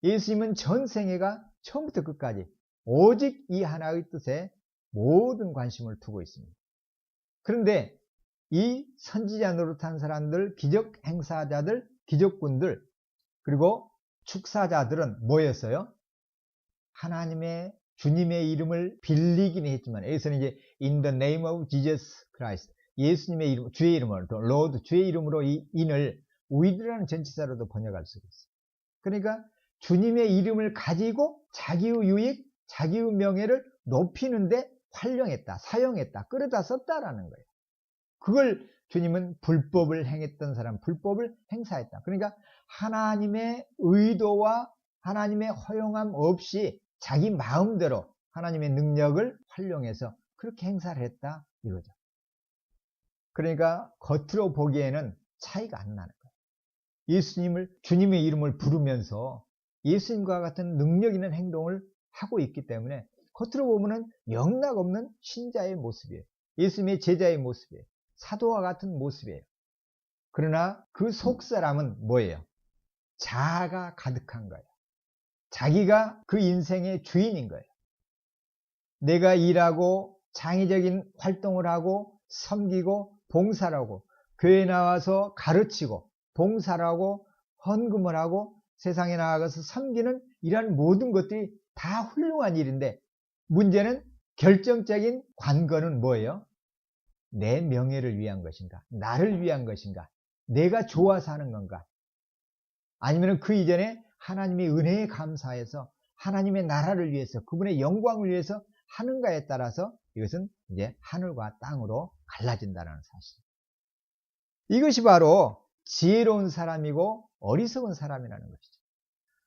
예수님은 전 생애가 처음부터 끝까지 오직 이 하나의 뜻에 모든 관심을 두고 있습니다. 그런데 이 선지자 노릇한 사람들, 기적 행사자들, 기적군들, 그리고 축사자들은 뭐였어요? 하나님의 주님의 이름을 빌리기는 했지만 여기서는 이제 in the name of Jesus Christ 예수님의 이름, 주의 이름으로 Lord 주의 이름으로 이 in을 with라는 전치사로도 번역할 수 있어요. 그러니까 주님의 이름을 가지고 자기의 유익, 자기의 명예를 높이는데 활용했다, 사용했다, 끌어다 썼다라는 거예요. 그걸 주님은 불법을 행했던 사람, 불법을 행사했다. 그러니까 하나님의 의도와 하나님의 허용함 없이 자기 마음대로 하나님의 능력을 활용해서 그렇게 행사를 했다 이거죠. 그러니까 겉으로 보기에는 차이가 안 나는 거예요. 주님의 이름을 부르면서 예수님과 같은 능력 있는 행동을 하고 있기 때문에 겉으로 보면은 영락없는 신자의 모습이에요. 예수님의 제자의 모습이에요. 사도와 같은 모습이에요. 그러나 그 속사람은 뭐예요? 자아가 가득한 거예요. 자기가 그 인생의 주인인 거예요. 내가 일하고 창의적인 활동을 하고 섬기고 봉사를 하고 교회에 나와서 가르치고 봉사를 하고 헌금을 하고 세상에 나가서 섬기는 이런 모든 것들이 다 훌륭한 일인데 문제는 결정적인 관건은 뭐예요? 내 명예를 위한 것인가? 나를 위한 것인가? 내가 좋아서 하는 건가? 아니면 그 이전에 하나님의 은혜에 감사해서 하나님의 나라를 위해서 그분의 영광을 위해서 하는가에 따라서 이것은 이제 하늘과 땅으로 갈라진다는 사실. 이것이 바로 지혜로운 사람이고 어리석은 사람이라는 것이죠.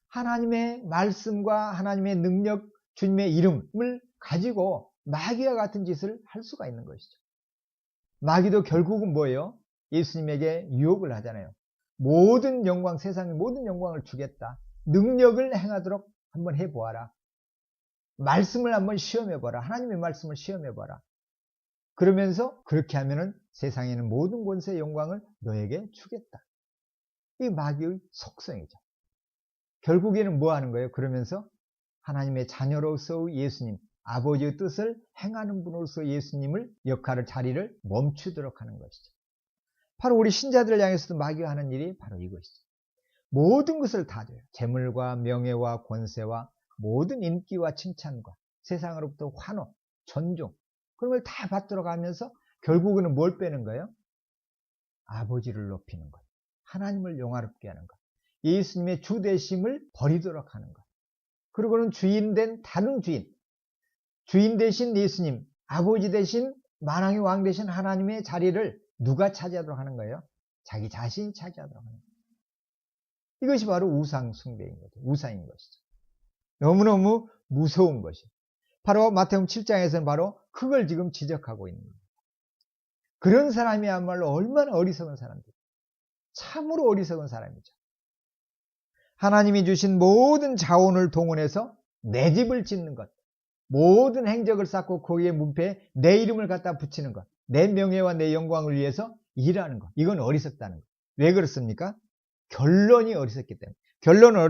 하나님의 말씀과 하나님의 능력, 주님의 이름을 가지고 마귀와 같은 짓을 할 수가 있는 것이죠. 마귀도 결국은 뭐예요? 예수님에게 유혹을 하잖아요. 모든 영광, 세상의 모든 영광을 주겠다. 능력을 행하도록 한번 해보아라. 말씀을 한번 시험해봐라. 하나님의 말씀을 시험해봐라. 그러면서 그렇게 하면은 세상에는 모든 권세의 영광을 너에게 주겠다. 이 마귀의 속성이죠. 결국에는 뭐 하는 거예요? 그러면서 하나님의 자녀로서의 예수님, 아버지의 뜻을 행하는 분으로서 예수님을 역할을, 자리를 멈추도록 하는 것이죠. 바로 우리 신자들을 향해서도 마귀가 하는 일이 바로 이것이죠. 모든 것을 다 줘요. 재물과 명예와 권세와 모든 인기와 칭찬과 세상으로부터 환호, 존중 그런 걸 다 받도록 하면서 결국은 뭘 빼는 거예요? 아버지를 높이는 것, 하나님을 영화롭게 하는 것, 예수님의 주되심을 버리도록 하는 것. 그리고는 주인된 다른 주인 대신 예수님, 아버지 대신 만왕의 왕 대신 하나님의 자리를 누가 차지하도록 하는 거예요? 자기 자신이 차지하도록 하는 거예요. 이것이 바로 우상 숭배인 거죠. 우상인 것이죠. 너무너무 무서운 것이에요. 바로 마태복음 7장에서는 바로 그걸 지금 지적하고 있는 거예요. 그런 사람이야말로 얼마나 어리석은 사람들이에요. 참으로 어리석은 사람이죠. 하나님이 주신 모든 자원을 동원해서 내 집을 짓는 것, 모든 행적을 쌓고 거기에 문패에 내 이름을 갖다 붙이는 것, 내 명예와 내 영광을 위해서 일하는 것, 이건 어리석다는 것. 왜 그렇습니까? 결론이 어리석기 때문에. 결론은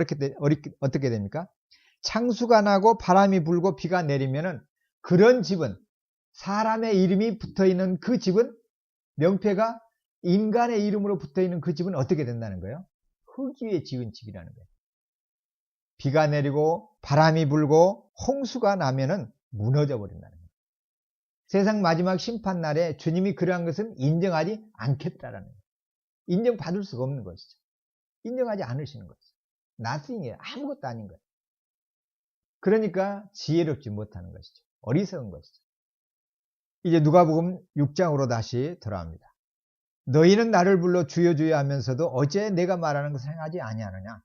어떻게 됩니까? 창수가 나고 바람이 불고 비가 내리면은 그런 집은, 사람의 이름이 붙어있는 그 집은, 명패가 인간의 이름으로 붙어있는 그 집은 어떻게 된다는 거예요? 흙 위에 지은 집이라는 거예요. 비가 내리고 바람이 불고 홍수가 나면은 무너져 버린다는 거예요. 세상 마지막 심판날에 주님이 그러한 것은 인정하지 않겠다라는 거예요. 인정받을 수가 없는 것이죠. 인정하지 않으시는 것이죠. nothing이에요. 아무것도 아닌 거예요. 그러니까 지혜롭지 못하는 것이죠. 어리석은 것이죠. 이제 누가복음 6장으로 다시 돌아옵니다. 너희는 나를 불러 주여 주여 하면서도 어째 내가 말하는 것을 행하지 아니하느냐.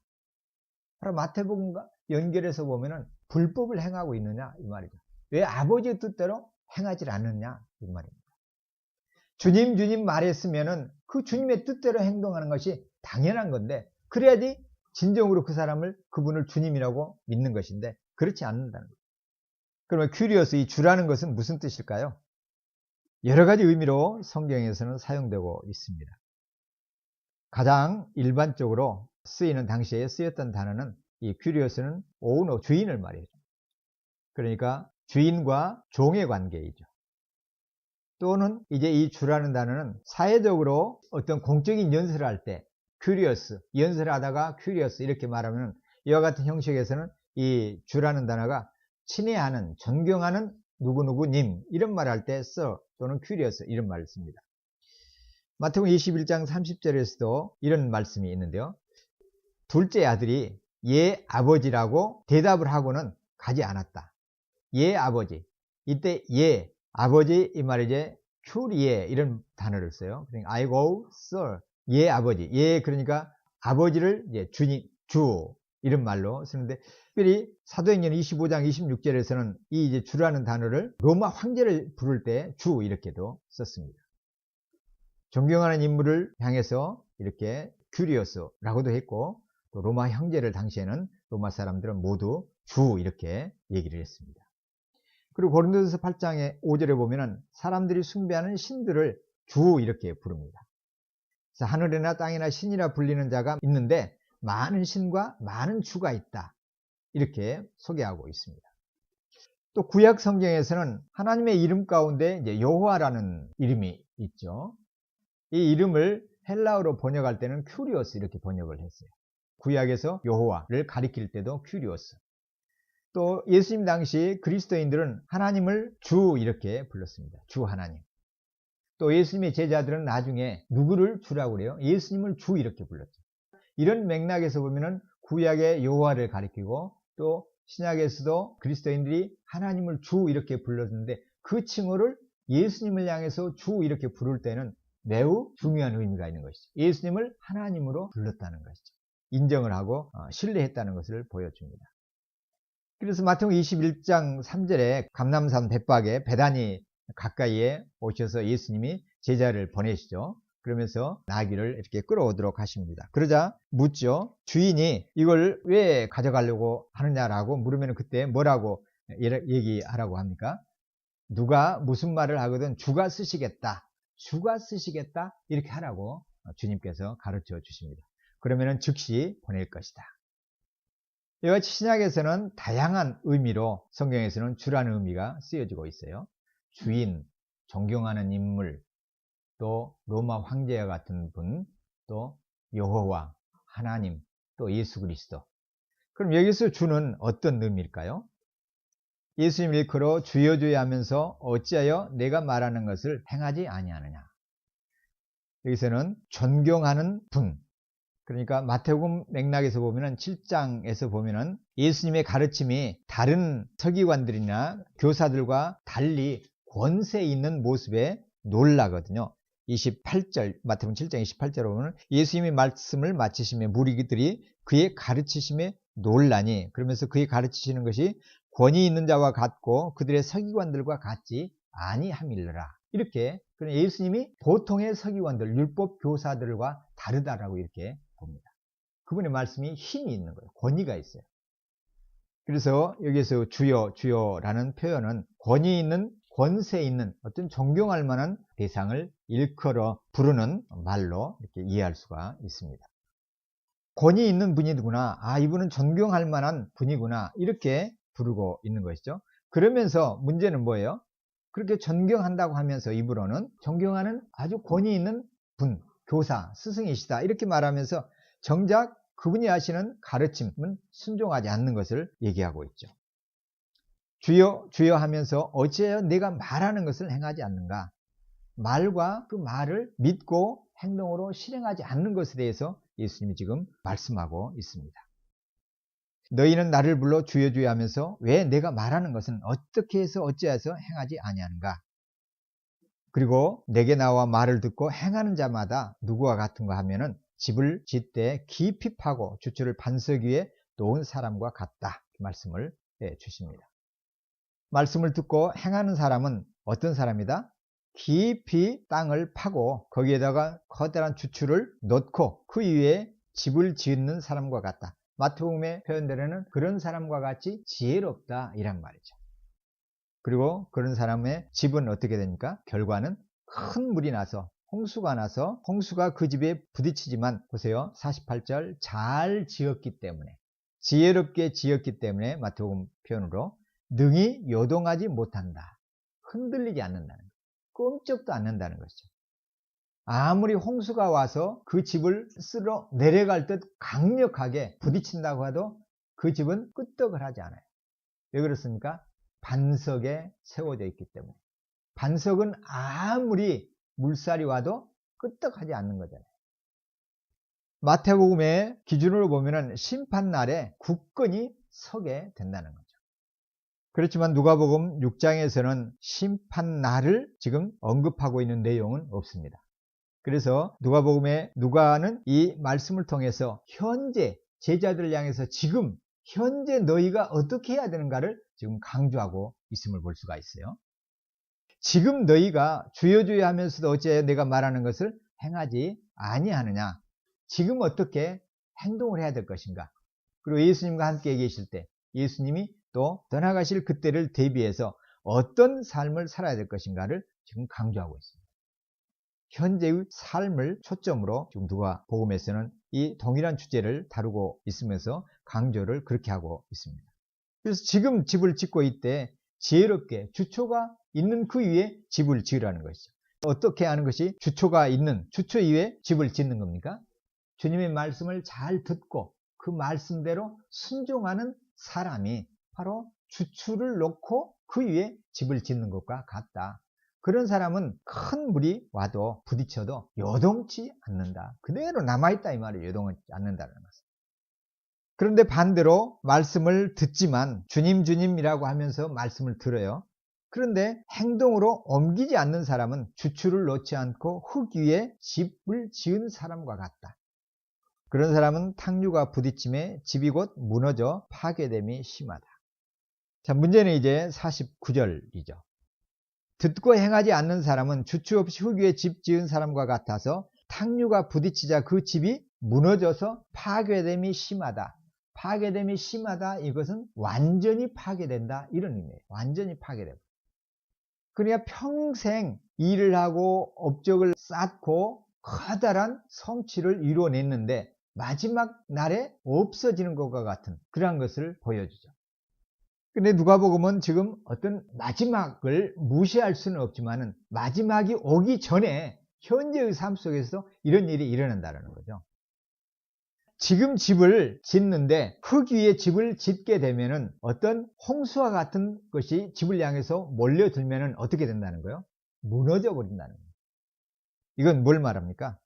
바로 마태복음과 연결해서 보면은 불법을 행하고 있느냐 이 말이죠. 왜 아버지의 뜻대로 행하지 않느냐 이 말입니다. 주님 말했으면은 그 주님의 뜻대로 행동하는 것이 당연한 건데, 그래야지 진정으로 그분을 주님이라고 믿는 것인데 그렇지 않는다는 거예요. 그러면 큐리어스, 이 주라는 것은 무슨 뜻일까요? 여러 가지 의미로 성경에서는 사용되고 있습니다. 가장 일반적으로 쓰이는, 당시에 쓰였던 단어는, 이 큐리어스는 오너, 주인을 말해요. 그러니까 주인과 종의 관계이죠. 또는 이제 이 주라는 단어는 사회적으로 어떤 공적인 연설을 할 때 큐리어스, 연설을 하다가 큐리어스 이렇게 말하면, 이와 같은 형식에서는 이 주라는 단어가 친애하는, 존경하는 누구누구님 이런 말을 할 때 써, 또는 큐리어스 이런 말을 씁니다. 마태복음 21장 30절에서도 이런 말씀이 있는데요. 둘째 아들이 얘 아버지라고 대답을 하고는 가지 않았다. 얘 아버지. 이때 얘 아버지 이 말이 이제 큐리에 이런 단어를 써요. 그러니까 I go sir. 얘 아버지. 얘 그러니까 아버지를 이제 주님, 주 이런 말로 쓰는데, 특별히 사도행전 25장 26절에서는 이 이제 주라는 단어를 로마 황제를 부를 때 주 이렇게도 썼습니다. 존경하는 인물을 향해서 이렇게 큐리어스라고도 했고, 또 로마 형제를 당시에는 로마 사람들은 모두 주 이렇게 얘기를 했습니다. 그리고 고린도전서 8장의 5절에 보면은 사람들이 숭배하는 신들을 주 이렇게 부릅니다. 그래서 하늘이나 땅이나 신이라 불리는 자가 있는데 많은 신과 많은 주가 있다, 이렇게 소개하고 있습니다. 또 구약 성경에서는 하나님의 이름 가운데 이제 여호와라는 이름이 있죠. 이 이름을 헬라어로 번역할 때는 큐리오스 이렇게 번역을 했어요. 구약에서 여호와를 가리킬 때도 큐리오스. 또 예수님 당시 그리스도인들은 하나님을 주 이렇게 불렀습니다. 주 하나님. 또 예수님의 제자들은 나중에 누구를 주라고 그래요? 예수님을 주 이렇게 불렀죠. 이런 맥락에서 보면은 구약의 여호와를 가리키고, 또 신약에서도 그리스도인들이 하나님을 주 이렇게 불렀는데, 그 칭호를 예수님을 향해서 주 이렇게 부를 때는 매우 중요한 의미가 있는 것이죠. 예수님을 하나님으로 불렀다는 것이죠. 인정을 하고 신뢰했다는 것을 보여줍니다. 그래서 마태복음 21장 3절에 감람산 bet박에 베다니 가까이에 오셔서 예수님이 제자를 보내시죠. 그러면서 나귀를 이렇게 끌어오도록 하십니다. 그러자 묻죠. 주인이 이걸 왜 가져가려고 하느냐라고 물으면 그때 뭐라고 얘기하라고 합니까? 누가 무슨 말을 하거든 주가 쓰시겠다. 주가 쓰시겠다 이렇게 하라고 주님께서 가르쳐 주십니다. 그러면 즉시 보낼 것이다. 이와 같이 신약에서는 다양한 의미로 성경에서는 주라는 의미가 쓰여지고 있어요. 주인, 존경하는 인물, 또 로마 황제와 같은 분, 또 여호와, 하나님, 또 예수 그리스도. 그럼 여기서 주는 어떤 의미일까요? 예수님 일컬어 주여 주여 하면서 어찌하여 내가 말하는 것을 행하지 아니하느냐. 여기서는 존경하는 분, 그러니까 마태복음 맥락에서 보면은 7장에서 보면은 예수님의 가르침이 다른 서기관들이나 교사들과 달리 권세 있는 모습에 놀라거든요. 28절, 마태복음 7장 28절에 보면 예수님이 말씀을 마치시며 무리들이 그의 가르치심에 놀라니, 그러면서 그의 가르치시는 것이 권위 있는 자와 같고 그들의 서기관들과 같지 아니함일러라. 이렇게 예수님이 보통의 서기관들, 율법 교사들과 다르다라고 이렇게 봅니다. 그분의 말씀이 힘이 있는 거예요. 권위가 있어요. 그래서 여기서 주여 주여라는 표현은 권위 있는, 권세 있는, 어떤 존경할 만한 대상을 일컬어 부르는 말로 이렇게 이해할 수가 있습니다. 권위 있는 분이구나, 이분은 존경할 만한 분이구나, 이렇게 부르고 있는 것이죠. 그러면서 문제는 뭐예요? 그렇게 존경한다고 하면서 입으로는 존경하는 아주 권위 있는 분, 교사, 스승이시다 이렇게 말하면서 정작 그분이 하시는 가르침은 순종하지 않는 것을 얘기하고 있죠. 주여 주여 하면서 어찌하여 내가 말하는 것을 행하지 않는가? 말과 그 말을 믿고 행동으로 실행하지 않는 것에 대해서 예수님이 지금 말씀하고 있습니다. 너희는 나를 불러 주여 주여 하면서 왜 내가 말하는 것은 어떻게 해서 어찌해서 행하지 아니하는가? 그리고 내게 나와 말을 듣고 행하는 자마다 누구와 같은가 하면은 집을 짓되 깊이 파고 주추를 반석 위에 놓은 사람과 같다. 말씀을 주십니다. 말씀을 듣고 행하는 사람은 어떤 사람이다? 깊이 땅을 파고 거기에다가 커다란 주추를 놓고 그 위에 집을 짓는 사람과 같다. 마태복음의 표현대로는 그런 사람과 같이 지혜롭다 이란 말이죠. 그리고 그런 사람의 집은 어떻게 됩니까? 결과는 큰 물이 나서 홍수가 나서 홍수가 그 집에 부딪히지만 보세요. 48절 잘 지었기 때문에, 지혜롭게 지었기 때문에 마태복음 표현으로 능히 요동하지 못한다. 흔들리지 않는다는 거예요. 꼼짝도 않는다는 것이죠. 아무리 홍수가 와서 그 집을 쓸어 내려갈 듯 강력하게 부딪힌다고 해도 그 집은 끄떡을 하지 않아요. 왜 그렇습니까? 반석에 세워져 있기 때문에. 반석은 아무리 물살이 와도 끄떡하지 않는 거잖아요. 마태복음의 기준으로 보면은 심판날에 굳건히 서게 된다는 거죠. 그렇지만 누가복음 6장에서는 심판날을 지금 언급하고 있는 내용은 없습니다. 그래서 누가는 이 말씀을 통해서 현재 제자들을 향해서 지금 현재 너희가 어떻게 해야 되는가를 지금 강조하고 있음을 볼 수가 있어요. 지금 너희가 주여 주여 하면서도 어찌하여 내가 말하는 것을 행하지 아니하느냐? 지금 어떻게 행동을 해야 될 것인가? 그리고 예수님과 함께 계실 때 예수님이 또 떠나가실 그때를 대비해서 어떤 삶을 살아야 될 것인가를 지금 강조하고 있습니다. 현재의 삶을 초점으로 지금 누가복음에서는 이 동일한 주제를 다루고 있으면서 강조를 그렇게 하고 있습니다. 그래서 지금 집을 짓고 있때 지혜롭게 주초가 있는 그 위에 집을 지으라는 것이죠. 어떻게 하는 것이 주초가 있는 주초 위에 집을 짓는 겁니까? 주님의 말씀을 잘 듣고 그 말씀대로 순종하는 사람이 바로 주추를 놓고 그 위에 집을 짓는 것과 같다. 그런 사람은 큰 물이 와도 부딪혀도 요동치 않는다. 그대로 남아있다 이 말이에요. 요동하지 않는다는 것은. 그런데 반대로 말씀을 듣지만 주님이라고 하면서 말씀을 들어요. 그런데 행동으로 옮기지 않는 사람은 주추를 놓지 않고 흙 위에 집을 지은 사람과 같다. 그런 사람은 탕류가 부딪힘에 집이 곧 무너져 파괴됨이 심하다. 자, 문제는 이제 49절이죠. 듣고 행하지 않는 사람은 주추 없이 흙 위에 집 지은 사람과 같아서 탕류가 부딪히자 그 집이 무너져서 파괴됨이 심하다. 파괴됨이 심하다, 이것은 완전히 파괴된다 이런 의미예요. 완전히 파괴된다. 그러니까 평생 일을 하고 업적을 쌓고 커다란 성취를 이루어냈는데 마지막 날에 없어지는 것과 같은 그러한 것을 보여주죠. 근데 누가복음은 지금 어떤 마지막을 무시할 수는 없지만은 마지막이 오기 전에 현재의 삶 속에서 이런 일이 일어난다는 거죠. 지금 집을 짓는데 흙 위에 집을 짓게 되면은 어떤 홍수와 같은 것이 집을 향해서 몰려들면은 어떻게 된다는 거예요? 무너져 버린다는 거예요. 이건 뭘 말합니까?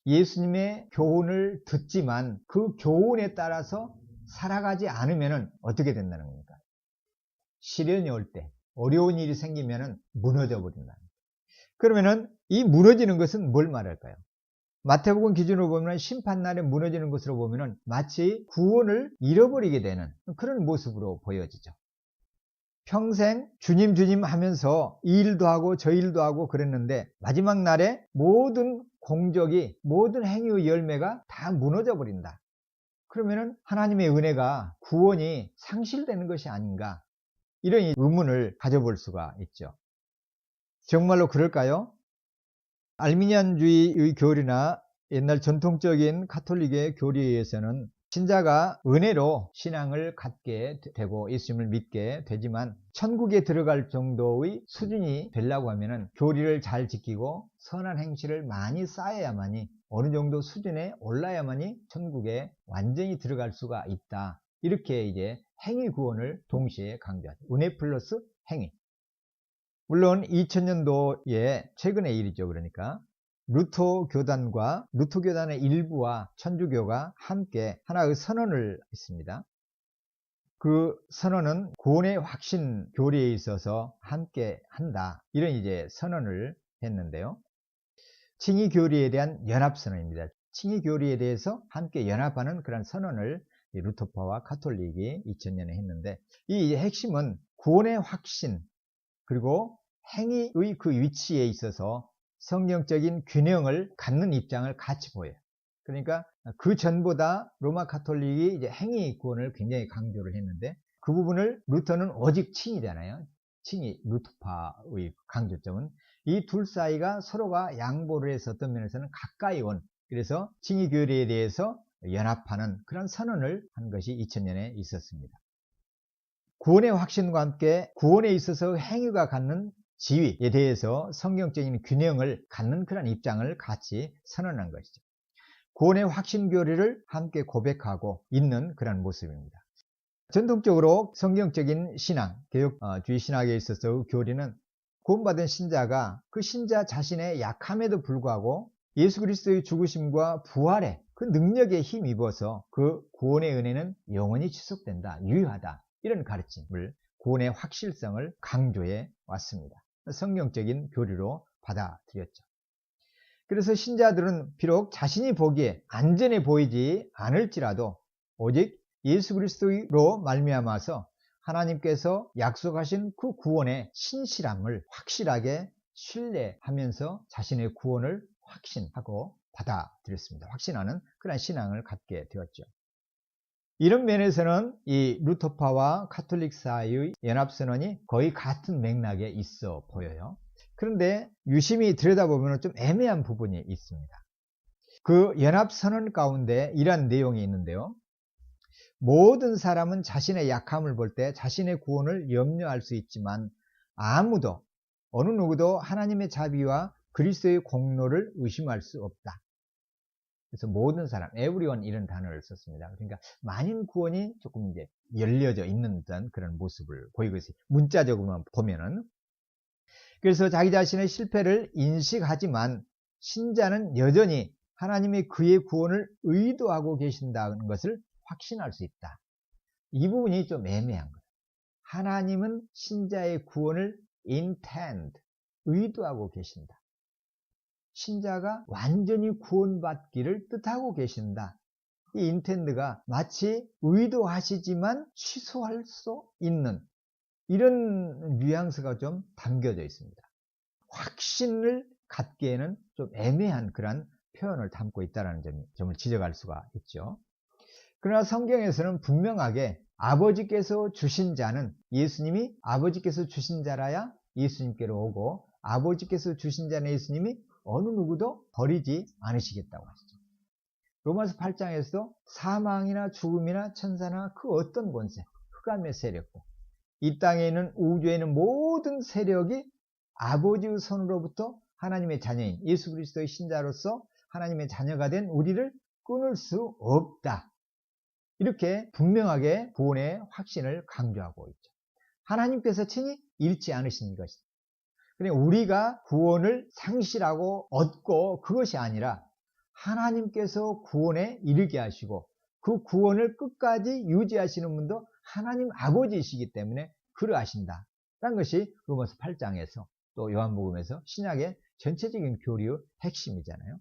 예수님의 교훈을 듣지만 그 교훈에 따라서 살아가지 않으면은 어떻게 된다는 겁니까? 시련이 올 때, 어려운 일이 생기면은 무너져 버린다는 거예요. 그러면은 이 무너지는 것은 뭘 말할까요? 마태복음 기준으로 보면 심판날에 무너지는 것으로 보면은 마치 구원을 잃어버리게 되는 그런 모습으로 보여지죠. 평생 주님 주님 하면서 이 일도 하고 저 일도 하고 그랬는데 마지막 날에 모든 공적이, 모든 행위의 열매가 다 무너져 버린다. 그러면은 하나님의 은혜가, 구원이 상실되는 것이 아닌가, 이런 의문을 가져볼 수가 있죠. 정말로 그럴까요? 알미니안주의의 교리나 옛날 전통적인 가톨릭의 교리에 의해서는 신자가 은혜로 신앙을 갖게 되고 예수님을 믿게 되지만 천국에 들어갈 정도의 수준이 되려고 하면은 교리를 잘 지키고 선한 행실을 많이 쌓아야만이, 어느 정도 수준에 올라야만이 천국에 완전히 들어갈 수가 있다. 이렇게 이제 행위 구원을 동시에 강조하죠. 은혜 플러스 행위. 물론 2000년도에 최근의 일이죠. 그러니까 루터 교단의 일부와 천주교가 함께 하나의 선언을 했습니다. 그 선언은 구원의 확신 교리에 있어서 함께 한다, 이런 이제 선언을 했는데요. 칭의 교리에 대한 연합 선언입니다. 칭의 교리에 대해서 함께 연합하는 그런 선언을 루터파와 카톨릭이 2000년에 했는데, 이 핵심은 구원의 확신 그리고 행위의 그 위치에 있어서 성경적인 균형을 갖는 입장을 같이 보여요. 그러니까 그 전보다 로마 카톨릭이 이제 행위 구원을 굉장히 강조를 했는데, 그 부분을 루터는 오직 칭이잖아요. 칭이 루터파의 강조점은 이 둘 사이가 서로가 양보를 해서 어떤 면에서는 가까이 온, 그래서 칭의 교리에 대해서 연합하는 그런 선언을 한 것이 2000년에 있었습니다. 구원의 확신과 함께 구원에 있어서 행위가 갖는 지위에 대해서 성경적인 균형을 갖는 그런 입장을 같이 선언한 것이죠. 구원의 확신 교리를 함께 고백하고 있는 그런 모습입니다. 전통적으로 성경적인 신앙, 개혁주의 신학에 있어서 교리는 구원받은 신자가 그 신자 자신의 약함에도 불구하고 예수 그리스도의 죽으심과 부활의 그 능력에 힘입어서 그 구원의 은혜는 영원히 지속된다, 유효하다, 이런 가르침을, 구원의 확실성을 강조해 왔습니다. 성경적인 교리로 받아들였죠. 그래서 신자들은 비록 자신이 보기에 안전해 보이지 않을지라도 오직 예수 그리스도로 말미암아서 하나님께서 약속하신 그 구원의 신실함을 확실하게 신뢰하면서 자신의 구원을 확신하고 받아들였습니다. 확신하는 그런 신앙을 갖게 되었죠. 이런 면에서는 이 루터파와 카톨릭 사이의 연합선언이 거의 같은 맥락에 있어 보여요. 그런데 유심히 들여다보면 좀 애매한 부분이 있습니다. 그 연합선언 가운데 이러한 내용이 있는데요. 모든 사람은 자신의 약함을 볼 때 자신의 구원을 염려할 수 있지만 아무도, 어느 누구도 하나님의 자비와 그리스도의 공로를 의심할 수 없다. 그래서 모든 사람, everyone, 이런 단어를 썼습니다. 그러니까 만인 구원이 조금 이제 열려져 있는 듯한 그런 모습을 보이고 있어요. 문자적으로만 보면은. 그래서 자기 자신의 실패를 인식하지만 신자는 여전히 하나님이 그의 구원을 의도하고 계신다는 것을 확신할 수 있다. 이 부분이 좀 애매한 거예요. 하나님은 신자의 구원을 intend, 의도하고 계신다. 신자가 완전히 구원받기를 뜻하고 계신다. 이 intend가 마치 의도하시지만 취소할 수 있는 이런 뉘앙스가 좀 담겨져 있습니다. 확신을 갖기에는 좀 애매한 그런 표현을 담고 있다는 점을 지적할 수가 있죠. 그러나 성경에서는 분명하게 아버지께서 주신 자는, 예수님이 아버지께서 주신 자라야 예수님께로 오고 아버지께서 주신 자는 예수님이 어느 누구도 버리지 않으시겠다고 하시죠. 로마서 8장에서도 사망이나 죽음이나 천사나 그 어떤 권세, 흑암의 세력도, 이 땅에 있는 우주에 있는 모든 세력이 아버지의 손으로부터 하나님의 자녀인 예수 그리스도의 신자로서 하나님의 자녀가 된 우리를 끊을 수 없다. 이렇게 분명하게 구원의 확신을 강조하고 있죠. 하나님께서 친히 잃지 않으신 것이다. 그러니까 우리가 구원을 상실하고 얻고 그것이 아니라 하나님께서 구원에 이르게 하시고 그 구원을 끝까지 유지하시는 분도 하나님 아버지이시기 때문에 그러하신다. 라는 것이 로마서 8장에서 또 요한복음에서 신약의 전체적인 교리의 핵심이잖아요.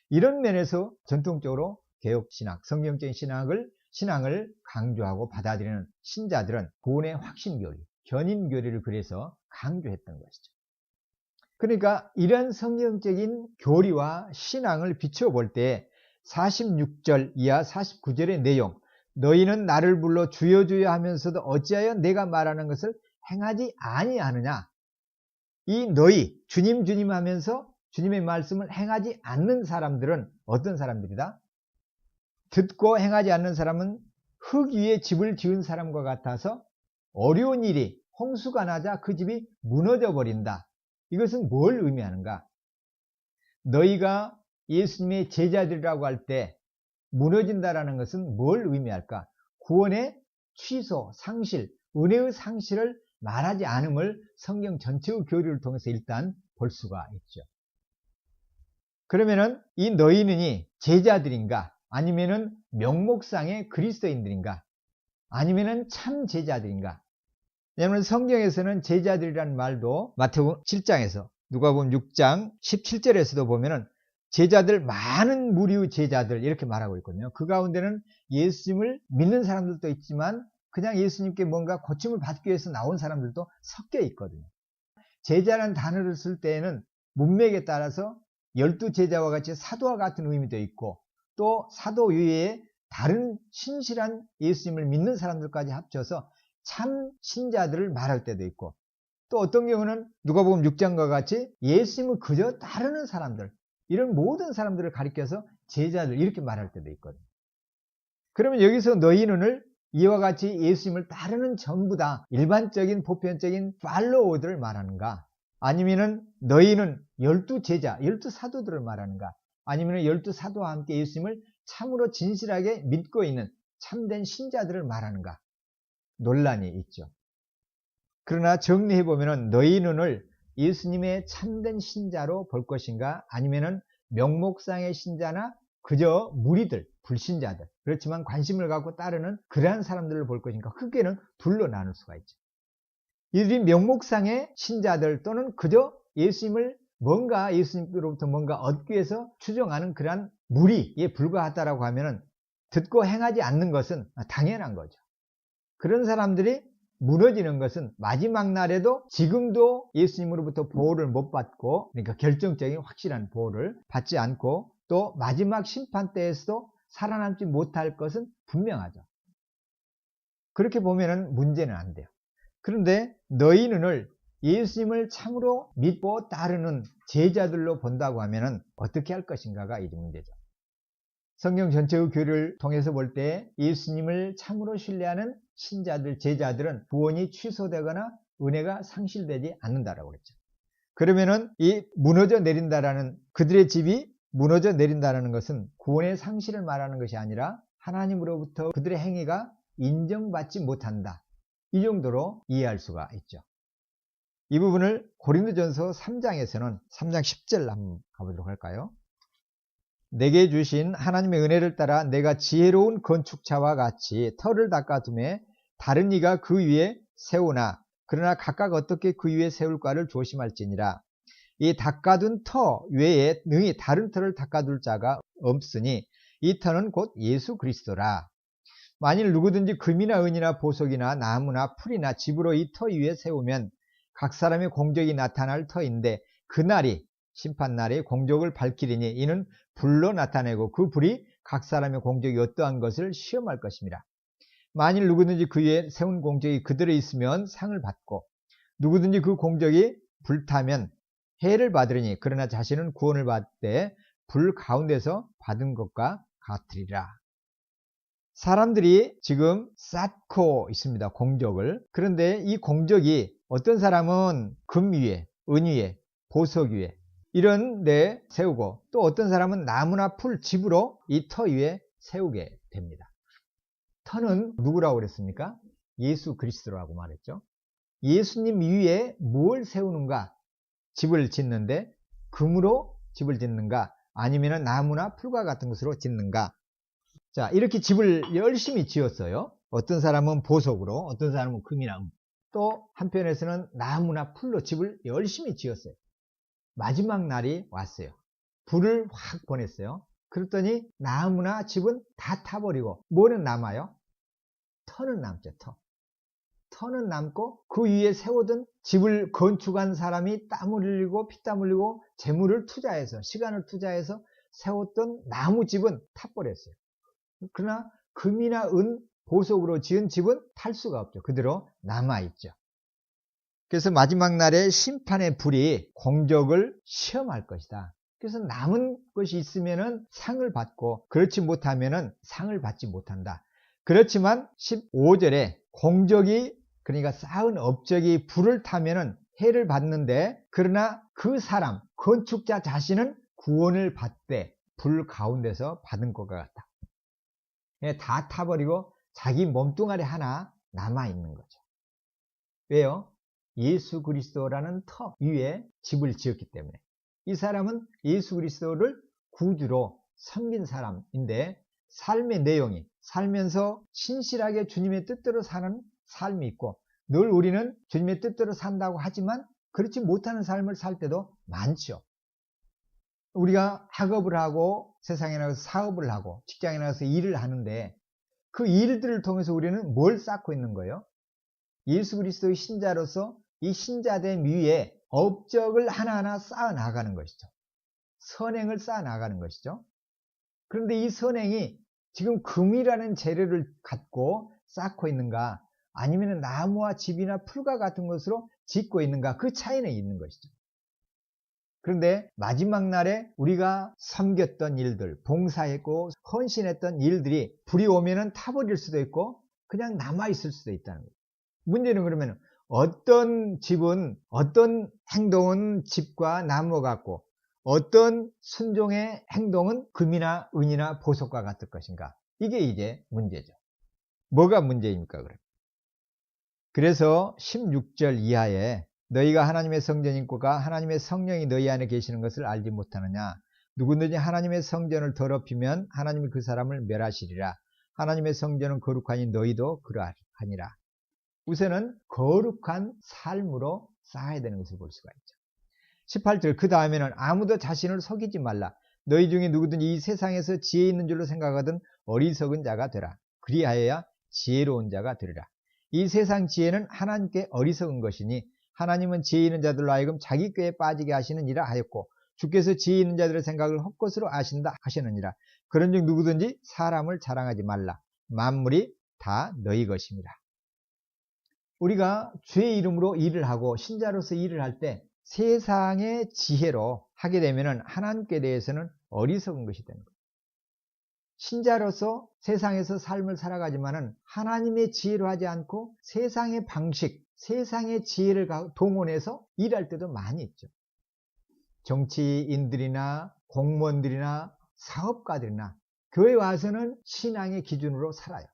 이런 면에서 전통적으로 개혁신학, 성경적인 신앙을 강조하고 받아들이는 신자들은 구원의 확신교리, 견인교리를 그래서 강조했던 것이죠. 그러니까 이런 성경적인 교리와 신앙을 비춰볼 때 46절 이하 49절의 내용, 너희는 나를 불러 주여 주여 하면서도 어찌하여 내가 말하는 것을 행하지 아니하느냐. 이 너희, 주님 주님 하면서 주님의 말씀을 행하지 않는 사람들은 어떤 사람들이다? 듣고 행하지 않는 사람은 흙 위에 집을 지은 사람과 같아서 어려운 일이 홍수가 나자 그 집이 무너져 버린다. 이것은 뭘 의미하는가? 너희가 예수님의 제자들이라고 할 때 무너진다라는 것은 뭘 의미할까? 구원의 취소, 상실, 은혜의 상실을 말하지 않음을 성경 전체의 교리를 통해서 일단 볼 수가 있죠. 그러면은 이 너희는이 제자들인가? 아니면은 명목상의 그리스도인들인가? 아니면은 참 제자들인가? 왜냐하면 성경에서는 제자들이라는 말도 마태복음 7장에서 누가복음 6장 17절에서도 보면은 제자들, 많은 무리의 제자들 이렇게 말하고 있거든요. 그 가운데는 예수님을 믿는 사람들도 있지만 그냥 예수님께 뭔가 고침을 받기 위해서 나온 사람들도 섞여 있거든요. 제자라는 단어를 쓸 때에는 문맥에 따라서 12제자와 같이 사도와 같은 의미도 있고 또 사도 외에 다른 신실한 예수님을 믿는 사람들까지 합쳐서 참 신자들을 말할 때도 있고 또 어떤 경우는 누가복음 6장과 같이 예수님을 그저 따르는 사람들, 이런 모든 사람들을 가리켜서 제자들 이렇게 말할 때도 있거든요. 그러면 여기서 너희는을 이와 같이 예수님을 따르는 전부 다 일반적인 보편적인 팔로워들을 말하는가? 아니면은 너희는 12제자, 12사도들을 말하는가? 아니면 12사도와 함께 예수님을 참으로 진실하게 믿고 있는 참된 신자들을 말하는가? 논란이 있죠. 그러나 정리해보면 너희 눈을 예수님의 참된 신자로 볼 것인가? 아니면은 명목상의 신자나 그저 무리들, 불신자들, 그렇지만 관심을 갖고 따르는 그러한 사람들을 볼 것인가? 크게는 둘로 나눌 수가 있죠. 이들이 명목상의 신자들 또는 그저 예수님으로부터 뭔가 얻기 위해서 추정하는 그러한 무리에 불과하다라고 하면은 듣고 행하지 않는 것은 당연한 거죠. 그런 사람들이 무너지는 것은 마지막 날에도 지금도 예수님으로부터 보호를 못 받고, 그러니까 결정적인 확실한 보호를 받지 않고 또 마지막 심판 때에서도 살아남지 못할 것은 분명하죠. 그렇게 보면은 문제는 안 돼요. 그런데 너희 눈을 예수님을 참으로 믿고 따르는 제자들로 본다고 하면은 어떻게 할 것인가가 이 문제죠. 성경 전체의 교리를 통해서 볼 때 예수님을 참으로 신뢰하는 신자들, 제자들은 구원이 취소되거나 은혜가 상실되지 않는다라고 그랬죠. 그러면은 이 무너져 내린다라는, 그들의 집이 무너져 내린다는 것은 구원의 상실을 말하는 것이 아니라 하나님으로부터 그들의 행위가 인정받지 못한다. 이 정도로 이해할 수가 있죠. 이 부분을 고린도전서 3장에서는 3장 10절 한번 가보도록 할까요? 내게 주신 하나님의 은혜를 따라 내가 지혜로운 건축자와 같이 터를 닦아둠에 다른 이가 그 위에 세우나 그러나 각각 어떻게 그 위에 세울까를 조심할지니라. 이 닦아둔 터 외에 능히 다른 터를 닦아둘 자가 없으니 이 터는 곧 예수 그리스도라. 만일 누구든지 금이나 은이나 보석이나 나무나 풀이나 집으로 이 터 위에 세우면 각 사람의 공적이 나타날 터인데 그날이 심판날에 공적을 밝히리니 이는 불로 나타내고 그 불이 각 사람의 공적이 어떠한 것을 시험할 것입니다. 만일 누구든지 그 위에 세운 공적이 그대로 있으면 상을 받고 누구든지 그 공적이 불타면 해를 받으리니 그러나 자신은 구원을 받을 때 불 가운데서 받은 것과 같으리라. 사람들이 지금 쌓고 있습니다. 공적을. 그런데 이 공적이 어떤 사람은 금 위에, 은 위에, 보석 위에 이런 데 세우고 또 어떤 사람은 나무나 풀, 집으로 이 터 위에 세우게 됩니다. 터는 누구라고 그랬습니까? 예수 그리스도라고 말했죠. 예수님 위에 뭘 세우는가? 집을 짓는데 금으로 집을 짓는가? 아니면 나무나 풀과 같은 것으로 짓는가? 자, 이렇게 집을 열심히 지었어요. 어떤 사람은 보석으로, 어떤 사람은 금이나 또 한편에서는 나무나 풀로 집을 열심히 지었어요. 마지막 날이 왔어요. 불을 확 보냈어요. 그랬더니 나무나 집은 다 타버리고 뭐는 남아요? 터는 남죠. 터는 남고 그 위에 세우던 집을 건축한 사람이 땀을 흘리고 피땀 흘리고 재물을 투자해서 시간을 투자해서 세웠던 나무집은 타버렸어요. 그러나 금이나 은 보석으로 지은 집은 탈 수가 없죠. 그대로 남아있죠. 그래서 마지막 날에 심판의 불이 공적을 시험할 것이다. 그래서 남은 것이 있으면은 상을 받고 그렇지 못하면은 상을 받지 못한다. 그렇지만 15절에 공적이 그러니까 쌓은 업적이 불을 타면은 해를 받는데 그러나 그 사람 건축자 자신은 구원을 받되 불 가운데서 받은 것과 같다. 다 타버리고 자기 몸뚱아리 하나 남아있는 거죠. 왜요? 예수 그리스도라는 터 위에 집을 지었기 때문에. 이 사람은 예수 그리스도를 구주로 섬긴 사람인데 삶의 내용이 살면서 신실하게 주님의 뜻대로 사는 삶이 있고 늘 우리는 주님의 뜻대로 산다고 하지만 그렇지 못하는 삶을 살 때도 많죠. 우리가 학업을 하고 세상에 나가서 사업을 하고 직장에 나가서 일을 하는데 그 일들을 통해서 우리는 뭘 쌓고 있는 거예요? 예수 그리스도의 신자로서 이 신자됨 위에 업적을 하나하나 쌓아 나가는 것이죠. 선행을 쌓아 나가는 것이죠. 그런데 이 선행이 지금 금이라는 재료를 갖고 쌓고 있는가 아니면 나무와 집이나 풀과 같은 것으로 짓고 있는가 그 차이는 있는 것이죠. 그런데 마지막 날에 우리가 섬겼던 일들, 봉사했고 헌신했던 일들이 불이 오면은 타버릴 수도 있고 그냥 남아있을 수도 있다는 거예요. 문제는 그러면 어떤 집은, 어떤 행동은 집과 나무 같고 어떤 순종의 행동은 금이나 은이나 보석과 같을 것인가? 이게 이제 문제죠. 뭐가 문제입니까? 그래서 16절 이하에 너희가 하나님의 성전인고가 하나님의 성령이 너희 안에 계시는 것을 알지 못하느냐? 누구든지 하나님의 성전을 더럽히면 하나님이 그 사람을 멸하시리라. 하나님의 성전은 거룩하니 너희도 그러하니라. 우선은 거룩한 삶으로 쌓아야 되는 것을 볼 수가 있죠. 18절 그 다음에는 아무도 자신을 속이지 말라. 너희 중에 누구든지 이 세상에서 지혜 있는 줄로 생각하던 어리석은 자가 되라. 그리하여야 지혜로운 자가 되리라. 이 세상 지혜는 하나님께 어리석은 것이니 하나님은 지혜 있는 자들로 하여금 자기 꾀에 빠지게 하시느니라 하였고 주께서 지혜 있는 자들의 생각을 헛것으로 아신다 하시느니라. 그런즉 누구든지 사람을 자랑하지 말라. 만물이 다 너희 것입니다. 우리가 주의 이름으로 일을 하고 신자로서 일을 할 때 세상의 지혜로 하게 되면 하나님께 대해서는 어리석은 것이 되는 거예요. 신자로서 세상에서 삶을 살아가지만은 하나님의 지혜로 하지 않고 세상의 방식, 세상의 지혜를 동원해서 일할 때도 많이 있죠. 정치인들이나 공무원들이나 사업가들이나 교회 와서는 신앙의 기준으로 살아요.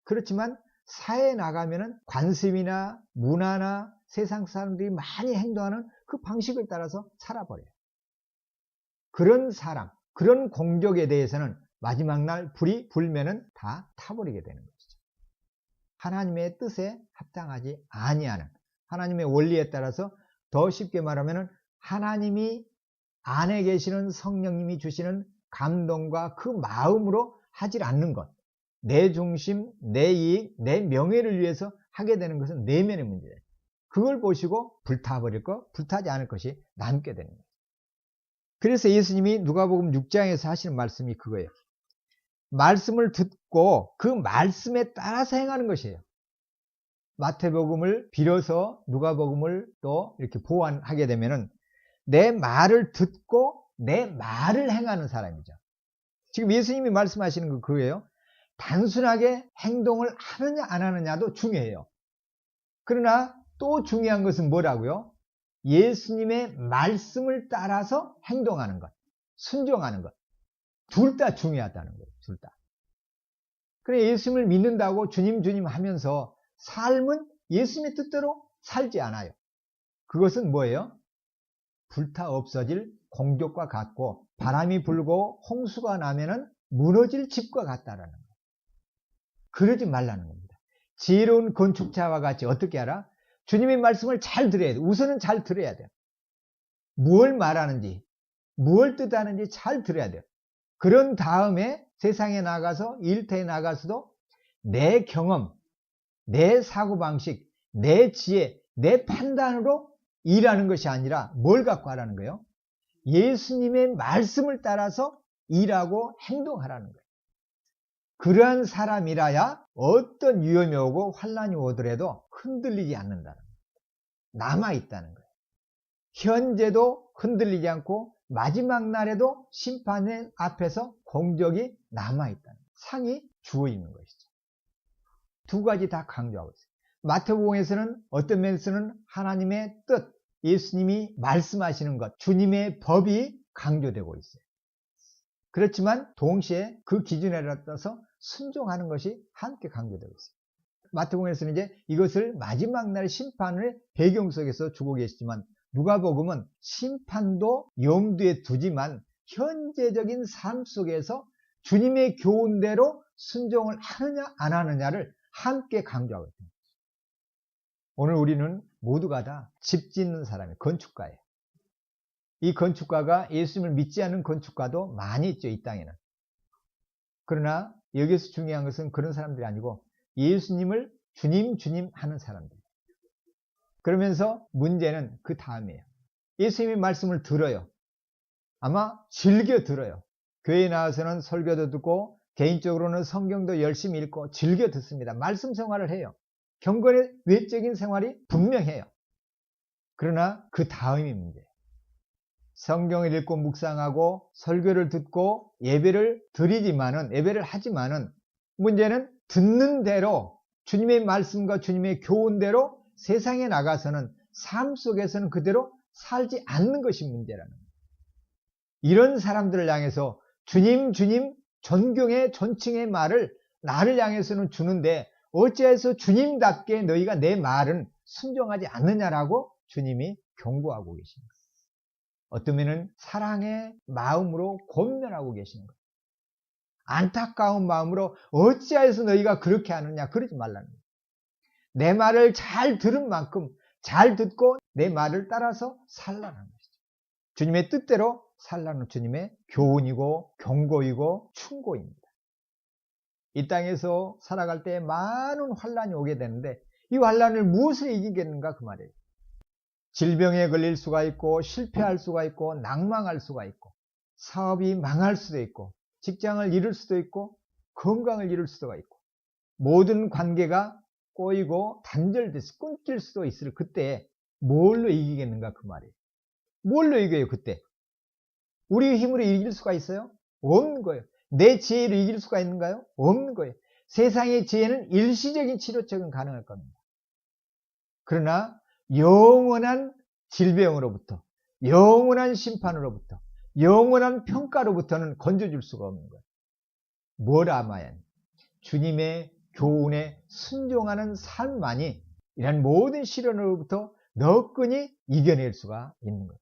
그렇지만 사회에 나가면은 관습이나 문화나 세상 사람들이 많이 행동하는 그 방식을 따라서 살아버려요. 그런 사람, 그런 공적에 대해서는 마지막 날 불이 불면은 다 타버리게 되는 것이죠. 하나님의 뜻에 합당하지 아니하는 하나님의 원리에 따라서 더 쉽게 말하면은 하나님이 안에 계시는 성령님이 주시는 감동과 그 마음으로 하지 않는 것, 내 중심, 내 이익, 내 명예를 위해서 하게 되는 것은 내면의 문제예요. 그걸 보시고 불타버릴 것, 불타지 않을 것이 남게 되는 거예요. 그래서 예수님이 누가복음 6장에서 하시는 말씀이 그거예요. 말씀을 듣고 그 말씀에 따라서 행하는 것이에요. 마태복음을 빌어서 누가복음을 또 이렇게 보완하게 되면은 내 말을 듣고 내 말을 행하는 사람이죠. 지금 예수님이 말씀하시는 건 그거예요. 단순하게 행동을 하느냐 안 하느냐도 중요해요. 그러나 또 중요한 것은 뭐라고요? 예수님의 말씀을 따라서 행동하는 것, 순종하는 것. 둘 다 중요하다는 거예요. 둘 다. 그래 예수님을 믿는다고 주님 하면서 삶은 예수님의 뜻대로 살지 않아요. 그것은 뭐예요? 불타 없어질 공적과 같고 바람이 불고 홍수가 나면은 무너질 집과 같다라는 거예요. 그러지 말라는 겁니다. 지혜로운 건축자와 같이 어떻게 하라? 주님의 말씀을 잘 들어야 돼. 우선은 잘 들어야 돼요. 무엇을 말하는지, 무엇을 뜻하는지 잘 들어야 돼요. 그런 다음에 세상에 나가서 일터에 나가서도 내 경험, 내 사고방식, 내 지혜, 내 판단으로 일하는 것이 아니라 뭘 갖고 하라는 거예요? 예수님의 말씀을 따라서 일하고 행동하라는 거예요. 그러한 사람이라야 어떤 위험이 오고 환란이 오더라도 흔들리지 않는다는 거예요. 남아있다는 거예요. 현재도 흔들리지 않고 마지막 날에도 심판의 앞에서 공적이 남아있다는 거예요. 상이 주어 있는 것이죠. 두 가지 다 강조하고 있어요. 마태복음에서는 어떤 면에서는 하나님의 뜻, 예수님이 말씀하시는 것, 주님의 법이 강조되고 있어요. 그렇지만 동시에 그 기준에 따라서 순종하는 것이 함께 강조되고 있어요. 마태복음에서는 이제 이것을 마지막 날 심판의 배경 속에서 주고 계시지만 누가복음은 심판도 염두에 두지만 현재적인 삶 속에서 주님의 교훈대로 순종을 하느냐 안 하느냐를 함께 강조하고 있습니다. 오늘 우리는 모두가 다 집 짓는 사람이에요. 건축가예요. 이 건축가가 예수님을 믿지 않는 건축가도 많이 있죠, 이 땅에는. 그러나 여기서 중요한 것은 그런 사람들이 아니고 예수님을 주님 하는 사람들. 그러면서 문제는 그 다음이에요. 예수님의 말씀을 들어요. 아마 즐겨 들어요. 교회에 나와서는 설교도 듣고 개인적으로는 성경도 열심히 읽고 즐겨 듣습니다. 말씀 생활을 해요. 경건의 외적인 생활이 분명해요. 그러나 그 다음이 문제예요. 성경을 읽고 묵상하고 설교를 듣고 예배를 하지만은 문제는 듣는 대로 주님의 말씀과 주님의 교훈대로 세상에 나가서는 삶 속에서는 그대로 살지 않는 것이 문제라는 거예요. 이런 사람들을 향해서 주님 존경의 존칭의 말을 나를 향해서는 주는데 어찌해서 주님답게 너희가 내 말은 순종하지 않느냐라고 주님이 경고하고 계십니다. 어떤 면은 사랑의 마음으로 권면하고 계시는 거예요. 안타까운 마음으로 어찌하여서 너희가 그렇게 하느냐, 그러지 말라는 거예요. 내 말을 잘 들은 만큼 잘 듣고 내 말을 따라서 살라는 것이죠. 주님의 뜻대로 살라는 주님의 교훈이고 경고이고 충고입니다. 이 땅에서 살아갈 때 많은 환란이 오게 되는데 이 환란을 무엇을 이기겠는가 그 말이에요. 질병에 걸릴 수가 있고 실패할 수가 있고 낭망할 수가 있고 사업이 망할 수도 있고 직장을 잃을 수도 있고 건강을 잃을 수도 있고 모든 관계가 꼬이고 단절돼서 끊길 수도 있을 그때 뭘로 이기겠는가 그 말이에요. 뭘로 이겨요 그때? 우리의 힘으로 이길 수가 있어요? 없는 거예요. 내 지혜로 이길 수가 있는가요? 없는 거예요. 세상의 지혜는 일시적인 치료책은 가능할 겁니다. 그러나 영원한 질병으로부터 영원한 심판으로부터 영원한 평가로부터는 건져줄 수가 없는 거예요. 뭘 알아야 하냐? 주님의 교훈에 순종하는 삶만이 이런 모든 시련으로부터 너끈히 이겨낼 수가 있는 거예요.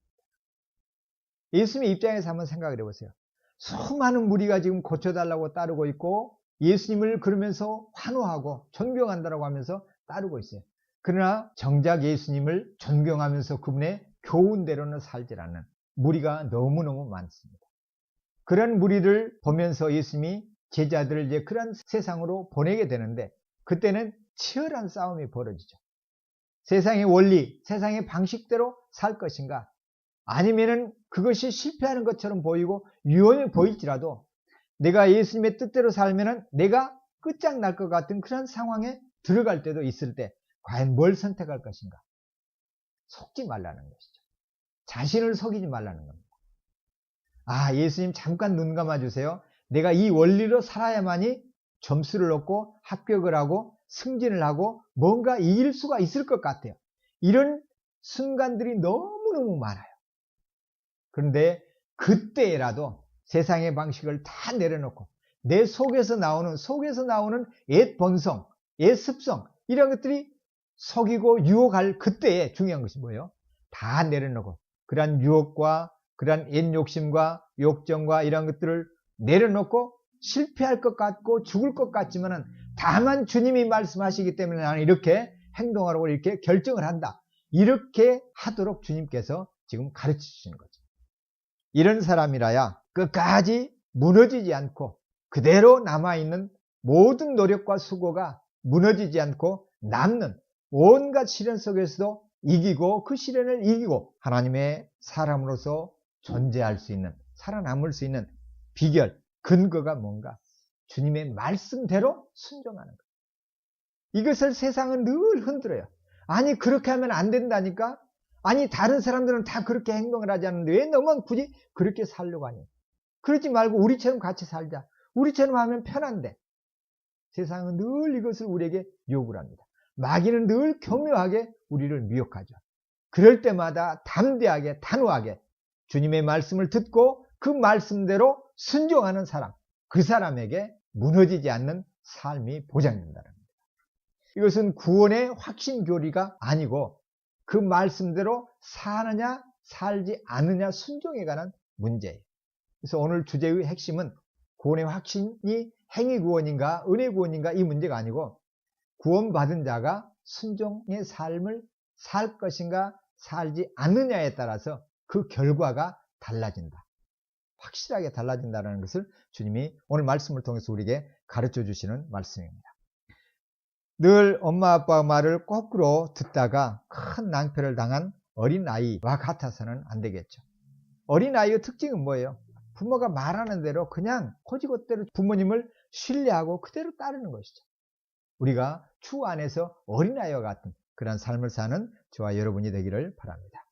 예수님의 입장에서 한번 생각을 해보세요. 수많은 무리가 지금 고쳐달라고 따르고 있고 예수님을 그러면서 환호하고 존경한다고 하면서 따르고 있어요. 그러나 정작 예수님을 존경하면서 그분의 교훈대로는 살지 않는 무리가 너무너무 많습니다. 그런 무리를 보면서 예수님이 제자들을 이제 그런 세상으로 보내게 되는데 그때는 치열한 싸움이 벌어지죠. 세상의 원리, 세상의 방식대로 살 것인가 아니면은 그것이 실패하는 것처럼 보이고 위험해 보일지라도 내가 예수님의 뜻대로 살면은 내가 끝장날 것 같은 그런 상황에 들어갈 때도 있을 때 과연 뭘 선택할 것인가? 속지 말라는 것이죠. 자신을 속이지 말라는 겁니다. 아, 예수님 잠깐 눈 감아주세요. 내가 이 원리로 살아야만이 점수를 얻고 합격을 하고 승진을 하고 뭔가 이길 수가 있을 것 같아요. 이런 순간들이 너무너무 많아요. 그런데 그때라도 세상의 방식을 다 내려놓고 내 속에서 나오는 옛 본성, 옛 습성 이런 것들이 속이고 유혹할 그때에 중요한 것이 뭐예요? 다 내려놓고 그러한 유혹과 그러한 옛 욕심과 욕정과 이런 것들을 내려놓고 실패할 것 같고 죽을 것 같지만은 다만 주님이 말씀하시기 때문에 나는 이렇게 행동하라고 이렇게 결정을 한다. 이렇게 하도록 주님께서 지금 가르쳐 주시는 거죠. 이런 사람이라야 끝까지 무너지지 않고 그대로 남아있는 모든 노력과 수고가 무너지지 않고 남는 온갖 시련 속에서도 이기고 그 시련을 이기고 하나님의 사람으로서 존재할 수 있는, 살아남을 수 있는 비결, 근거가 뭔가? 주님의 말씀대로 순종하는 것. 이것을 세상은 늘 흔들어요. 아니 그렇게 하면 안 된다니까? 아니 다른 사람들은 다 그렇게 행동을 하지 않는데 왜 너만 굳이 그렇게 살려고 하니? 그러지 말고 우리처럼 같이 살자. 우리처럼 하면 편한데. 세상은 늘 이것을 우리에게 요구를 합니다. 마귀는 늘 교묘하게 우리를 미혹하죠. 그럴 때마다 담대하게 단호하게 주님의 말씀을 듣고 그 말씀대로 순종하는 사람, 그 사람에게 무너지지 않는 삶이 보장된다는 겁니다. 이것은 구원의 확신교리가 아니고 그 말씀대로 사느냐 살지 않느냐 순종에 관한 문제예요. 그래서 오늘 주제의 핵심은 구원의 확신이 행위구원인가 은혜구원인가 이 문제가 아니고 구원받은 자가 순종의 삶을 살 것인가 살지 않느냐에 따라서 그 결과가 달라진다. 확실하게 달라진다는 것을 주님이 오늘 말씀을 통해서 우리에게 가르쳐 주시는 말씀입니다. 늘 엄마 아빠 말을 거꾸로 듣다가 큰 낭패를 당한 어린아이와 같아서는 안 되겠죠. 어린아이의 특징은 뭐예요? 부모가 말하는 대로 그냥 고지고대로 부모님을 신뢰하고 그대로 따르는 것이죠. 우리가 주 안에서 어린아이와 같은 그런 삶을 사는 저와 여러분이 되기를 바랍니다.